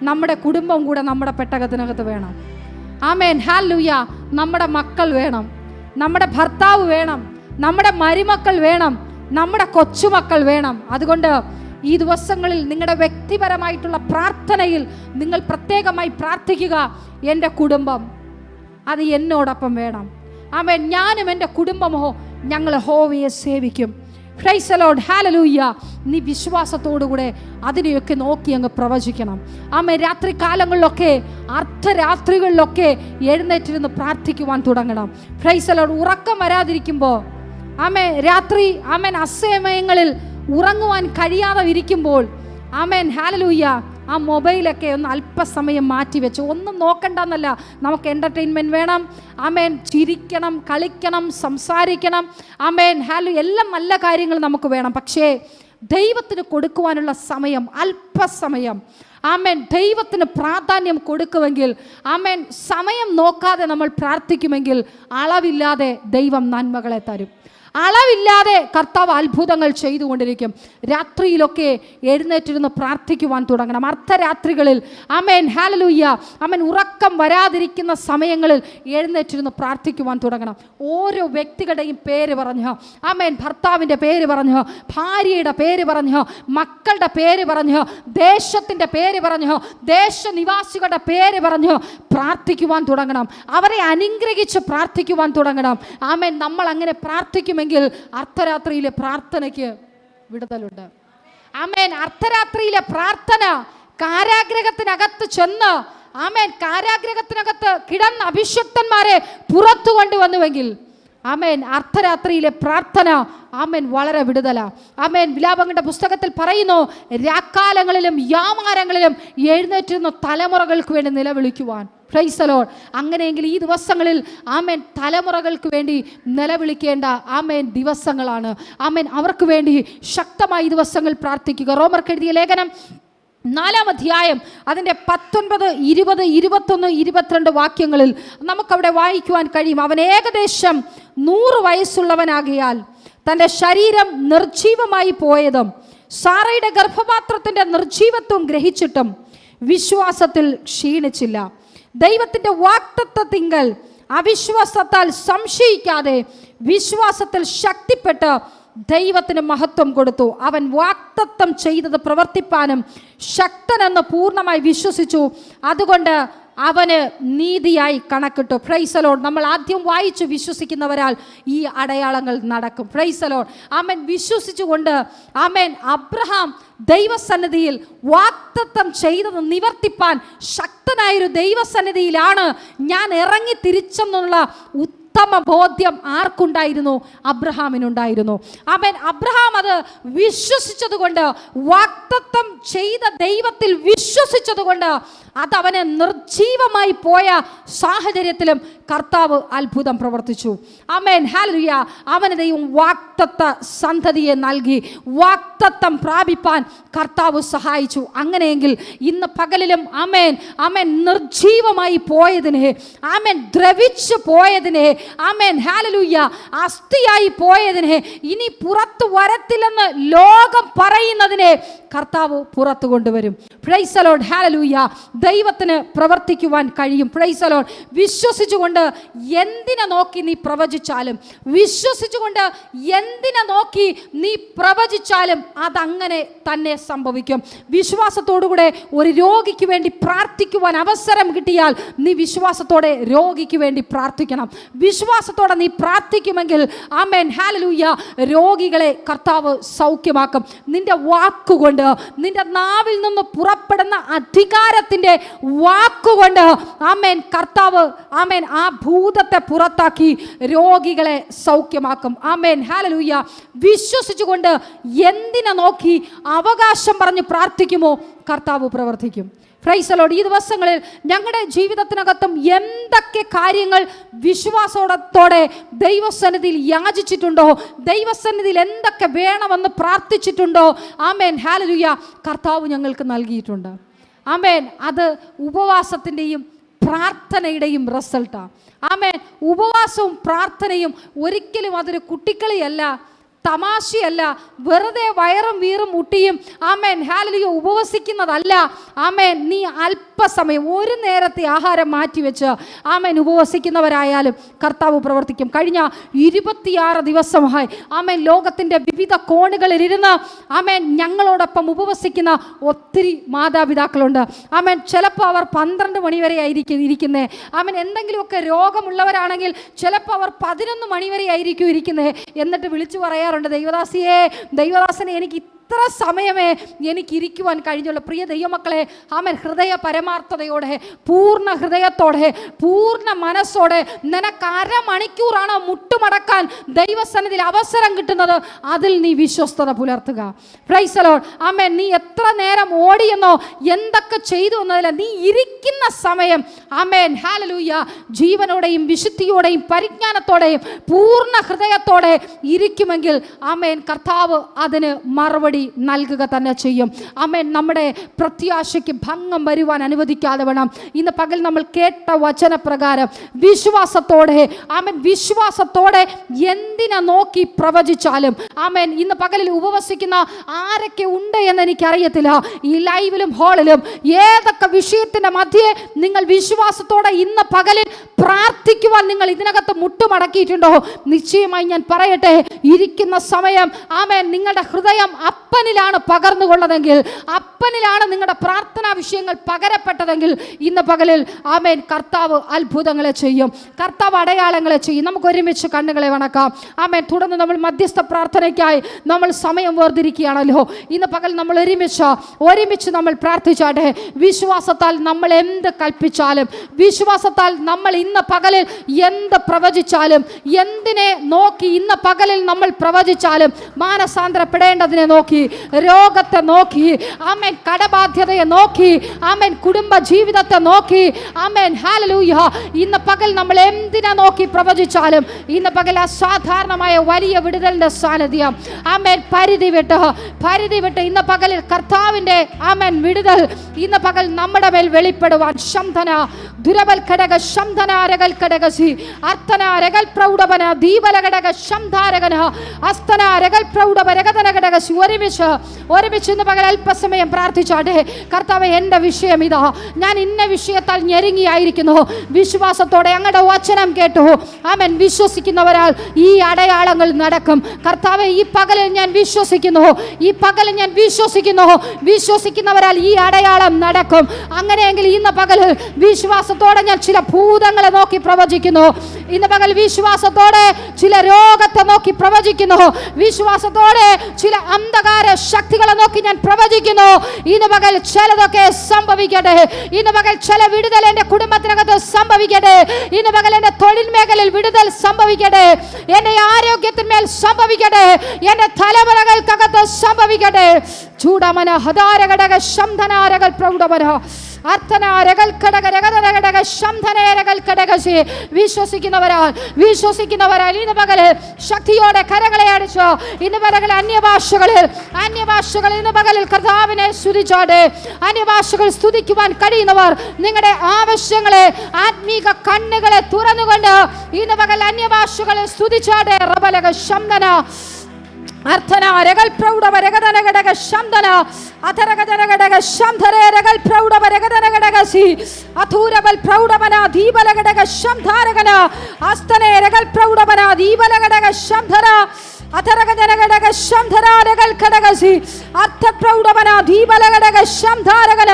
നമ്മുടെ കുടുംബം കൂടെ നമ്മുടെ പെട്ടകത്തിനകത്ത് വേണം. ആമേൻ. ഹല്ലേലൂയ. നമ്മുടെ മക്കൾ വേണം, നമ്മുടെ ഭർത്താവ് വേണം, നമ്മുടെ മരുമക്കൾ വേണം, നമ്മുടെ കൊച്ചുമക്കൾ വേണം. അതുകൊണ്ട് ഈ ദിവസങ്ങളിൽ നിങ്ങളുടെ വ്യക്തിപരമായിട്ടുള്ള പ്രാർത്ഥനയിൽ നിങ്ങൾ പ്രത്യേകമായി പ്രാർത്ഥിക്കുക. എൻ്റെ കുടുംബം അത് എന്നോടൊപ്പം വേണം. ആമേൻ. ഞാനും എൻ്റെ കുടുംബമോ ഞങ്ങൾ യഹോവയെ സേവിക്കും. Price the Lord. ഹല്ലേലൂയ. നീ വിശ്വാസത്തോടുകൂടെ അതിനെയൊക്കെ നോക്കി അങ്ങ് പ്രവചിക്കണം. ആമേൻ. രാത്രി കാലങ്ങളിലൊക്കെ, അർദ്ധരാത്രികളിലൊക്കെ എഴുന്നേറ്റിരുന്ന് പ്രാർത്ഥിക്കുവാൻ തുടങ്ങണം. Praise the Lord. ഉറക്കം വരാതിരിക്കുമ്പോൾ, ആമേൻ, രാത്രി, ആമേൻ, അസമയങ്ങളിൽ ഉറങ്ങുവാൻ കഴിയാതെ ഇരിക്കുമ്പോൾ, ആമേൻ, ഹല്ലേലൂയ, ആ മൊബൈലൊക്കെ ഒന്ന് അല്പസമയം മാറ്റി വെച്ച്, ഒന്നും നോക്കണ്ടെന്നല്ല, നമുക്ക് എൻ്റർടൈൻമെൻറ്റ് വേണം. ആമേൻ. ചിരിക്കണം, കളിക്കണം, സംസാരിക്കണം. ആമേൻ. ഹല്ലേലൂയ. എല്ലാം നല്ല കാര്യങ്ങൾ നമുക്ക് വേണം. പക്ഷേ ദൈവത്തിന് കൊടുക്കുവാനുള്ള സമയം അല്പസമയം, ആമേൻ, ദൈവത്തിന് പ്രാധാന്യം കൊടുക്കുമെങ്കിൽ, ആമേൻ, സമയം നോക്കാതെ നമ്മൾ പ്രാർത്ഥിക്കുമെങ്കിൽ അളവില്ലാതെ ദൈവം നന്മകളെ തരും. അളവില്ലാതെ കർത്താവ് അത്ഭുതങ്ങൾ ചെയ്തുകൊണ്ടിരിക്കും. രാത്രിയിലൊക്കെ എഴുന്നേറ്റിരുന്ന് പ്രാർത്ഥിക്കുവാൻ തുടങ്ങണം. അർദ്ധരാത്രികളിൽ, ആമേൻ, ഹല്ലേലൂയ, ആമേൻ, ഉറക്കം വരാതിരിക്കുന്ന സമയങ്ങളിൽ എഴുന്നേറ്റിരുന്ന് പ്രാർത്ഥിക്കുവാൻ തുടങ്ങണം. ഓരോ വ്യക്തികളുടെയും പേര് പറഞ്ഞ്, ആമേൻ, ഭർത്താവിൻ്റെ പേര് പറഞ്ഞ്, ഭാര്യയുടെ പേര് പറഞ്ഞ്, മക്കളുടെ പേര് പറഞ്ഞ്, ദേശത്തിൻ്റെ പേര് പറഞ്ഞ്, ദേശനിവാസികളുടെ പേര് പറഞ്ഞ് പ്രാർത്ഥിക്കുവാൻ തുടങ്ങണം. അവരെ അനുഗ്രഹിച്ച് പ്രാർത്ഥിക്കുവാൻ തുടങ്ങണം. ആമേൻ. നമ്മൾ അങ്ങനെ പ്രാർത്ഥിക്കുമെങ്കിൽ അർദ്ധരാത്രിയിലെ പ്രാർത്ഥനയ്ക്ക് വിടുതലുണ്ട്. ആമേൻ. അർദ്ധരാത്രിയിലെ പ്രാർത്ഥന കാരാഗ്രഹത്തിനകത്ത് ചെന്ന്, ആമേൻ, കാരാഗ്രഹത്തിനകത്ത് കിടന്ന അഭിഷക്തന്മാരെ പുറത്തു കൊണ്ടുവന്നുവെങ്കിൽ, ആമേൻ, അർദ്ധരാത്രിയിലെ പ്രാർത്ഥന, ആമേൻ, വളരെ വിടുതല. ആമേൻ. വിലാപങ്ങളുടെ പുസ്തകത്തിൽ പറയുന്നു, രാക്കാലങ്ങളിലും യാമാരങ്ങളിലും എഴുന്നേറ്റിരുന്ന തലമുറകൾക്ക് വേണ്ടി നിലവിളിക്കുവാൻ. Price the Lord. അങ്ങനെയെങ്കിൽ ഈ ദിവസങ്ങളിൽ, ആമേൻ, തലമുറകൾക്ക് വേണ്ടി നിലവിളിക്കേണ്ട, ആമേൻ, ദിവസങ്ങളാണ്. ആമേൻ. അവർക്ക് വേണ്ടി ശക്തമായി ദിവസങ്ങൾ പ്രാർത്ഥിക്കുക. റോമർക്ക് എഴുതിയ ലേഖനം 4-ാം അധ്യായം അതിൻ്റെ 19, 20, 21, 22 വാക്യങ്ങളിൽ നമുക്കവിടെ വായിക്കുവാൻ കഴിയും. അവൻ ഏകദേശം 100 വയസ്സുള്ളവനാകിയാൽ തൻ്റെ ശരീരം നിർജീവമായി പോയതും സാറയുടെ ഗർഭപാത്രത്തിൻ്റെ നിർജീവത്വം ഗ്രഹിച്ചിട്ടും വിശ്വാസത്തിൽ ക്ഷീണിച്ചില്ല. ദൈവത്തിൻ്റെ വാഗ്ദത്തത്തിങ്കൽ അവിശ്വാസത്താൽ സംശയിക്കാതെ വിശ്വാസത്തിൽ ശക്തിപ്പെട്ട് ദൈവത്തിന് മഹത്വം കൊടുത്തു. അവൻ വാഗ്ദത്തം ചെയ്തത് പ്രവർത്തിപ്പാനും ശക്തനെന്ന് പൂർണ്ണമായി വിശ്വസിച്ചു. അതുകൊണ്ട് അവന് നീതിയായി കണക്കിട്ടു. Praise the Lord. നമ്മൾ ആദ്യം വായിച്ചു വിശ്വസിക്കുന്നവരാൽ ഈ അടയാളങ്ങൾ നടക്കും. Praise the Lord. ആമേൻ. വിശ്വസിച്ചുകൊണ്ട് ആമേൻ അബ്രഹാം ദൈവസന്നിധിയിൽ വാഗ്ദത്തം ചെയ്തത് നിവർത്തിപ്പാൻ ശക്തനായൊരു ദൈവസന്നിധിയിലാണ് ഞാൻ ഇറങ്ങി തിരിച്ചെന്നുള്ള ഉത്തമ ബോധ്യം ആർക്കുണ്ടായിരുന്നു? അബ്രഹാമിനുണ്ടായിരുന്നു. ആമേൻ. അബ്രഹാം അത് വിശ്വസിച്ചതുകൊണ്ട്, വാഗ്ദത്തം ചെയ്ത ദൈവത്തിൽ വിശ്വസിച്ചതുകൊണ്ട് അതവനെ നിർജീവമായി പോയ സാഹചര്യത്തിലും കർത്താവ് അത്ഭുതം പ്രവർത്തിച്ചു. ആമേൻ. ഹല്ലേലൂയ. അവന് ദൈവം വാഗ്ദത്ത സന്തതിയെ നൽകി. വാഗ്ദത്തം പ്രാപിപ്പാൻ കർത്താവ് സഹായിച്ചു. അങ്ങനെയെങ്കിൽ ഇന്ന് പകലിലും ആമേൻ ആമേൻ നിർജീവമായി പോയതിനെ, ആമേൻ ദ്രവിച്ചു പോയതിനെ, ആമേൻ ഹല്ലേലൂയ അസ്ഥിയായി പോയതിനെ, ഇനി പുറത്തു വരത്തില്ലെന്ന് ലോകം പറയുന്നതിനെ കർത്താവ് പുറത്തു കൊണ്ടുവരും. Praise the Lord. ഹല്ലേലൂയ. ദൈവത്തിന് പ്രവർത്തിക്കുവാൻ കഴിയും. Price the Lord. വിശ്വസിച്ചുകൊണ്ട് എന്തിനെ നോക്കി നീ പ്രവചിച്ചാലും, വിശ്വസിച്ചുകൊണ്ട് എന്തിനെ നോക്കി നീ പ്രവചിച്ചാലും അതങ്ങനെ തന്നെ സംഭവിക്കും. വിശ്വാസത്തോടുകൂടെ ഒരു രോഗിക്ക് വേണ്ടി പ്രാർത്ഥിക്കുവാൻ അവസരം കിട്ടിയാൽ നീ വിശ്വാസത്തോടെ രോഗിക്ക് വേണ്ടി പ്രാർത്ഥിക്കണം. വിശ്വാസത്തോടെ നീ പ്രാർത്ഥിക്കുമെങ്കിൽ ആമേൻ ഹല്ലേലൂയ രോഗികളെ കർത്താവ് സൗഖ്യമാക്കും. നിന്റെ വാക്കുകൊണ്ട്, നിന്റെ നാവിൽ നിന്ന് പുറപ്പെടുന്ന അധികാരത്തിൻ്റെ വാക്കുകൊണ്ട് ആമേൻ കർത്താവ് ആമേൻ ആ ഭൂതത്തെ പുറത്താക്കി രോഗികളെ സൗഖ്യമാക്കും. Amen hallelujah. വിശ്വസിച്ചുകൊണ്ട് എന്തിനെ നോക്കി അവകാശം പറഞ്ഞ് പ്രാർത്ഥിക്കുമോ കർത്താവ് പ്രവർത്തിക്കും. Price the Lord. ഈ ദിവസങ്ങളിൽ ഞങ്ങളുടെ ജീവിതത്തിനകത്തും എന്തൊക്കെ കാര്യങ്ങൾ വിശ്വാസത്തോടെ ദൈവസന്നിധിയിൽ യാചിച്ചിട്ടുണ്ടോ, ദൈവസന്നിധിയിൽ എന്തൊക്കെ വേണമെന്ന് പ്രാർത്ഥിച്ചിട്ടുണ്ടോ, ആമേൻ ഹല്ലേലൂയ കർത്താവ് ഞങ്ങൾക്ക് നൽകിയിട്ടുണ്ട്. ആമേൻ. അത് ഉപവാസത്തിൻ്റെയും പ്രാർത്ഥനയുടെയും റിസൾട്ടാണ്. ആമേൻ. ഉപവാസവും പ്രാർത്ഥനയും ഒരിക്കലും അതൊരു കുട്ടിക്കളിയല്ല, തമാശയല്ല, വെറുതെ വയറും വീറും മുട്ടിയും ആമേൻ ഹല്ലേലൂയ ഉപവസിക്കുന്നതല്ല. ആമേൻ. നീ അല്പസമയം ഒരു നേരത്തെ ആഹാരം മാറ്റിവെച്ച് ആമേൻ ഉപവസിക്കുന്നവരായാലും കർത്താവ് പ്രവർത്തിക്കും. കഴിഞ്ഞ 26 ദിവസമായി ആമേൻ ലോകത്തിൻ്റെ വിവിധ കോണുകളിലിരുന്ന് ആമേൻ ഞങ്ങളോടൊപ്പം ഉപവസിക്കുന്ന ഒത്തിരി മാതാപിതാക്കളുണ്ട്. ആമേൻ. ചിലപ്പോൾ അവർ 12 മണി വരെ ആയിരിക്കും ഇരിക്കുന്നത്. ആമേൻ. എന്തെങ്കിലുമൊക്കെ രോഗമുള്ളവരാണെങ്കിൽ ചിലപ്പോൾ അവർ 11 മണി വരെ ആയിരിക്കും ഇരിക്കുന്നത്. എന്നിട്ട് വിളിച്ചു പറയാറുണ്ട്, ദൈവദാസിയെ, ദൈവദാസനെ എനിക്ക് ഇത്ര സമയമേ എനിക്കിരിക്കുവാൻ കഴിഞ്ഞുള്ളൂ. പ്രിയ ദൈവമക്കളെ, ആമേൻ ഹൃദയ പരമാർത്ഥതയോടെ, പൂർണ്ണ ഹൃദയത്തോടെ, പൂർണ്ണ മനസ്സോടെ നിനക്ക് അരമണിക്കൂറാണ് മുട്ടുമടക്കാൻ ദൈവസന്നിധിയിൽ അവസരം കിട്ടുന്നത്, അതിൽ നീ വിശ്വസ്തത പുലർത്തുക. Praise the Lord. ആമേൻ. നീ എത്ര നേരം ഓടിയെന്നോ എന്തൊക്കെ ചെയ്തു എന്നതില്ല, നീ ഇരിക്കുന്ന സമയം ആമേൻ ഹല്ലേലൂയ ജീവനോടെയും വിശുദ്ധിയോടെയും പരിജ്ഞാനത്തോടെയും പൂർണ്ണ ഹൃദയത്തോടെ ഇരിക്കുമെങ്കിൽ ആമേൻ കർത്താവ് അതിന് മറുപടി നൽകുക തന്നെ ചെയ്യും. ആമേൻ. നമ്മുടെ പ്രത്യാശയ്ക്ക് ഭംഗം വരുവാൻ അനുവദിക്കാതെ വേണം. ഇന്ന് പകൽ നമ്മൾ കേട്ട വചനപ്രകാരം വിശ്വാസത്തോടെ, ആമേൻ വിശ്വാസത്തോടെ എന്തിനെ നോക്കി പ്രവചിച്ചാലും, ആമേൻ ഇന്ന് പകലിൽ ഉപവസിക്കുന്ന ആരൊക്കെ ഉണ്ട് എന്ന് എനിക്കറിയത്തില്ല. ഈ ലൈവിലും ഹാളിലും ഏതൊക്കെ വിഷയത്തിൻ്റെ മധ്യേ നിങ്ങൾ വിശ്വാസത്തോടെ ഇന്ന് പകലിൽ പ്രാർത്ഥിക്കുവാൻ നിങ്ങൾ ഇതിനകത്ത് മുട്ടുമടക്കിയിട്ടുണ്ടോ, നിശ്ചയമായി ഞാൻ പറയട്ടെ, ഇരിക്കുന്ന സമയം ആമേൻ നിങ്ങളുടെ ഹൃദയം അപ്പനിലാണ് പകർന്നുകൊള്ളതെങ്കിൽ, അപ്പനിലാണ് നിങ്ങളുടെ പ്രാർത്ഥനാ വിഷയങ്ങൾ പകരപ്പെട്ടതെങ്കിൽ ഇന്ന് പകലിൽ ആമേൻ കർത്താവ് അത്ഭുതങ്ങളെ ചെയ്യും, കർത്താവ് അടയാളങ്ങളെ ചെയ്യും. നമുക്ക് ഒരുമിച്ച് കണ്ണുകളെ വണക്കാം. ആമേൻ. തുടർന്ന് നമ്മൾ മധ്യസ്ഥ പ്രാർത്ഥനയ്ക്കായി നമ്മൾ സമയം വേർതിരിക്കുകയാണല്ലോ. ഇന്ന് പകൽ നമ്മൾ ഒരുമിച്ച് നമ്മൾ പ്രാർത്ഥിച്ചാട്ടെ. വിശ്വാസത്താൽ നമ്മൾ എന്ത് കൽപ്പിച്ചാലും, വിശ്വാസത്താൽ നമ്മൾ ഇന്ന് പകലിൽ എന്ത് പ്രവചിച്ചാലും, എന്തിനെ നോക്കി ഇന്ന് പകലിൽ നമ്മൾ പ്രവചിച്ചാലും, മാനസാന്തരപ്പെടേണ്ടതിനെ നോക്കി നോക്കി, രോഗത്തെ നോക്കി, ആമേൻ, കടബാധ്യതയെ നോക്കി, ആമേൻ, കുടുംബ ജീവിതത്തെ നോക്കി, ആമേൻ, ഹല്ലേലൂയ. ഇന്ന് പകൽ നമ്മൾ എന്തിനെ നോക്കി പ്രവചിച്ചാലും ഇന്ന് പകൽ അസാധാരണമായ വലിയ വിടുതലിന്റെ സാന്നിധ്യം, ആമേൻ, പരിധി വിട്ട് ഇന്ന് പകലിൽ കർത്താവിന്റെ, ആമേൻ, വിടുതൽ ഇന്ന് പകൽ നമ്മുടെ മേൽ വെളിപ്പെടുവാൻ ശംധന ദുരബൽ ഘടക ശംധനാരകൽ ഘടകസി അർത്ഥനാരകൽ പ്രൗഢവന ദീപലഘടക ശംധാരകന അസ്തനാരകൽ പ്രൗഢവരകതന ഘടകസി. ഒരുമിച്ച് ഇന്ന് പകൽ അല്പസമയം പ്രാർത്ഥിച്ചാട്ടെ. കർത്താവേ, എൻ്റെ വിഷയം ഇതാ, ഞാൻ ഇന്ന വിഷയത്താൽ ഞെരുങ്ങിയായിരിക്കുന്നു. വിശ്വാസത്തോടെ അങ്ങയുടെ വചനം കേട്ടു, ആമേൻ, വിശ്വസിക്കുന്നവരാൽ ഈ അടയാളങ്ങൾ നടക്കും. കർത്താവേ, ഈ പകലിൽ ഞാൻ വിശ്വസിക്കുന്നു, വിശ്വസിക്കുന്നവരാൽ ഈ അടയാളം നടക്കും. അങ്ങനെയെങ്കിൽ ഇന്ന് പകൽ വിശ്വാസത്തോടെ ഞാൻ ചില ഭൂതങ്ങളെ നോക്കി പ്രവചിക്കുന്നു. ഇന്ന് പകൽ വിശ്വാസത്തോടെ ചില രോഗത്തെ നോക്കി പ്രവചിക്കുന്നു. വിശ്വാസത്തോടെ ചില അന്ധകാര ശക്തികളെ നോക്കി ഞാൻ പ്രവചിക്കുന്നു. ഇന്ന് പകൽ ചിലതൊക്കെ സംഭവിക്കട്ടെ. ഇന്ന് പകൽ ചില വിടുതൽ എൻ്റെ കുടുംബത്തിനകത്ത് സംഭവിക്കട്ടെ. ഇന്ന് പകൽ എൻ്റെ തൊഴിൽ മേഖലയിൽ വിടുതൽ സംഭവിക്കട്ടെ. എൻ്റെ ആരോഗ്യത്തിന്മേൽ സംഭവിക്കട്ടെ. എൻ്റെ തലമുറകൾക്കകത്ത് സംഭവിക്കട്ടെ. ചൂടമന ഹദാരഘടക ശംധനാരകൾ പ്രൗഢമന അർത്ഥനാരകൾ ഘടക ശംധനേരകൾ ഘടകശി. വിശ്വസിക്കുന്നവരാൽ ഇന്ന് പകൽ ശക്തിയോടെ കരകളെ അടിച്ചു. ഇന്ന് പകൽ അന്യഭാഷകളിൽ ഇന്ന് പകലിൽ കർത്താവിനെ സ്തുതിച്ചാട്ടെ. അന്യഭാഷകൾ സ്തുതിക്കുവാൻ കഴിയുന്നവർ നിങ്ങളുടെ ആവശ്യങ്ങളെ, ആത്മീക കണ്ണുകളെ തുറന്നുകൊണ്ട് ഇന്ന് പകൽ അന്യഭാഷകളിൽ സ്തുതിച്ചാട്ടെ. റബലക ശംധന അർത്ഥനാരകൾ പ്രൗഢവരകതന ഘടക ശംധന അധരകതന ഘടക ശംധരേരകൾ പ്രൗഢവരകതന ഘടകസി അധൂരബൽ പ്രൗഢവന ദീപല ഘടക ശംധാരകന അസ്തനേരകൾ പ്രൗഢവന ദീപല ഘടക ശംധര അധരകതന ഘടക ശംധരാരകൾ ഘടകസി അർത്ഥ പ്രൗഢവന ദീപല ഘടക ശംധാരകന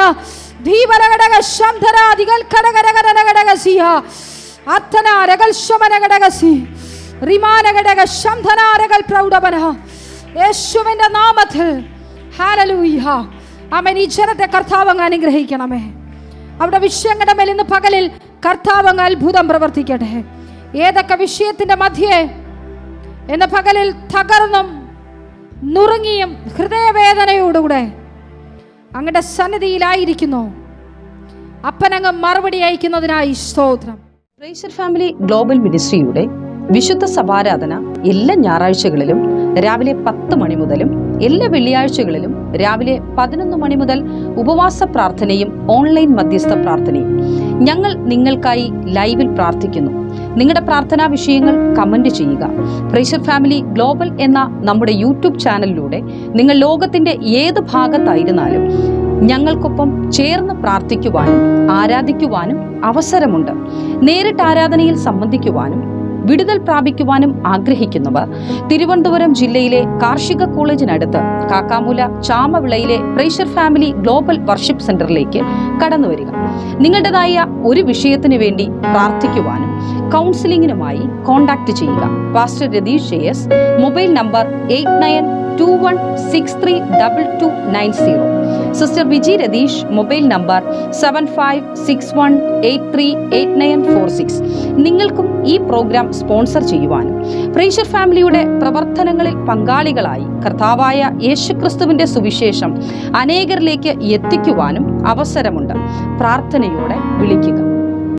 ദീപല ഘടക ശംധരാദികൾ ഘടകരകതന ഘടകസിയ അർത്ഥനാരകൾ ശമന ഘടകസി റിമാന ഘടക ശംധനാരകൾ പ്രൗഢവന. യേശുവിന്റെ നാമത്തിൽ ഹല്ലേലൂയ. ആമേൻ. ഈ ജനത്തെ കർത്താവ് അങ്ങ് അനുഗ്രഹിക്കണമേ. അവിടെ വിഷയങ്ങളുടെ മേൽ ഇന്ന് പകലിൽ കർത്താവ് അങ്ങ് അത്ഭുതം പ്രവർത്തിക്കട്ടെ. ഏതൊക്കെ വിഷയത്തിന്റെ മധ്യേ ഇന്ന് പകലിൽ തകർന്നും നുറുങ്ങിയും ഹൃദയവേദനയോടുകൂടെ അങ്ങയുടെ സന്നിധിയിലായിരിക്കുന്നു, അപ്പനങ്ങ് മറുപടി അയക്കുന്നതിനായി സ്തോത്രം. പ്രൈസർ ഫാമിലി ഗ്ലോബൽ മിനിസ്ട്രിയുടെ വിശുദ്ധ സഭാരാധന എല്ലാ ഞായറാഴ്ചകളിലും രാവിലെ 10 മണി മുതലും എല്ലാ വെള്ളിയാഴ്ചകളിലും രാവിലെ 11 മണി മുതൽ ഉപവാസ പ്രാർത്ഥനയും ഓൺലൈൻ മധ്യസ്ഥ പ്രാർത്ഥനയും. ഞങ്ങൾ നിങ്ങൾക്കായി ലൈവിൽ പ്രാർത്ഥിക്കുന്നു. നിങ്ങളുടെ പ്രാർത്ഥനാ വിഷയങ്ങൾ കമന്റ് ചെയ്യുക. പ്രൈസർ ഫാമിലി ഗ്ലോബൽ എന്ന നമ്മുടെ യൂട്യൂബ് ചാനലിലൂടെ നിങ്ങൾ ലോകത്തിന്റെ ഏത് ഭാഗത്തായിരുന്നാലും ഞങ്ങൾക്കൊപ്പം ചേർന്ന് പ്രാർത്ഥിക്കുവാനും ആരാധിക്കുവാനും അവസരമുണ്ട്. നേരിട്ട് ആരാധനയിൽ സംബന്ധിക്കുവാനും വിടുതൽ പ്രാപിക്കുവാനും ആഗ്രഹിക്കുന്നവർ തിരുവനന്തപുരം ജില്ലയിലെ കാർഷിക കോളേജിനടുത്ത് കാക്കാമൂല ചാമവിളയിലെ പ്രൈസർ ഫാമിലി ഗ്ലോബൽ വർഷിപ്പ് സെന്ററിലേക്ക് കടന്നു വരിക. നിങ്ങളുടേതായ ഒരു വിഷയത്തിന് വേണ്ടി പ്രാർത്ഥിക്കുവാനും കൗൺസിലിങ്ങിനുമായി കോൺടാക്ട് ചെയ്യുക. Pastor Ratheesh JS, mobile number 8921632290. Sister Viji Ratheesh, mobile number 7561838946. നിങ്ങൾക്കും ഈ പ്രോഗ്രാം സ്പോൺസർ ചെയ്യുവാനും പ്രൈസർ ഫാമിലിയുടെ പ്രവർത്തനങ്ങളിൽ പങ്കാളികളായി കർത്താവായ യേശുക്രിസ്തുവിന്റെ സുവിശേഷം അനേകരിലേക്ക് എത്തിക്കുവാനും അവസരമുണ്ട്. പ്രാർത്ഥനയോടെ വിളിക്കുക.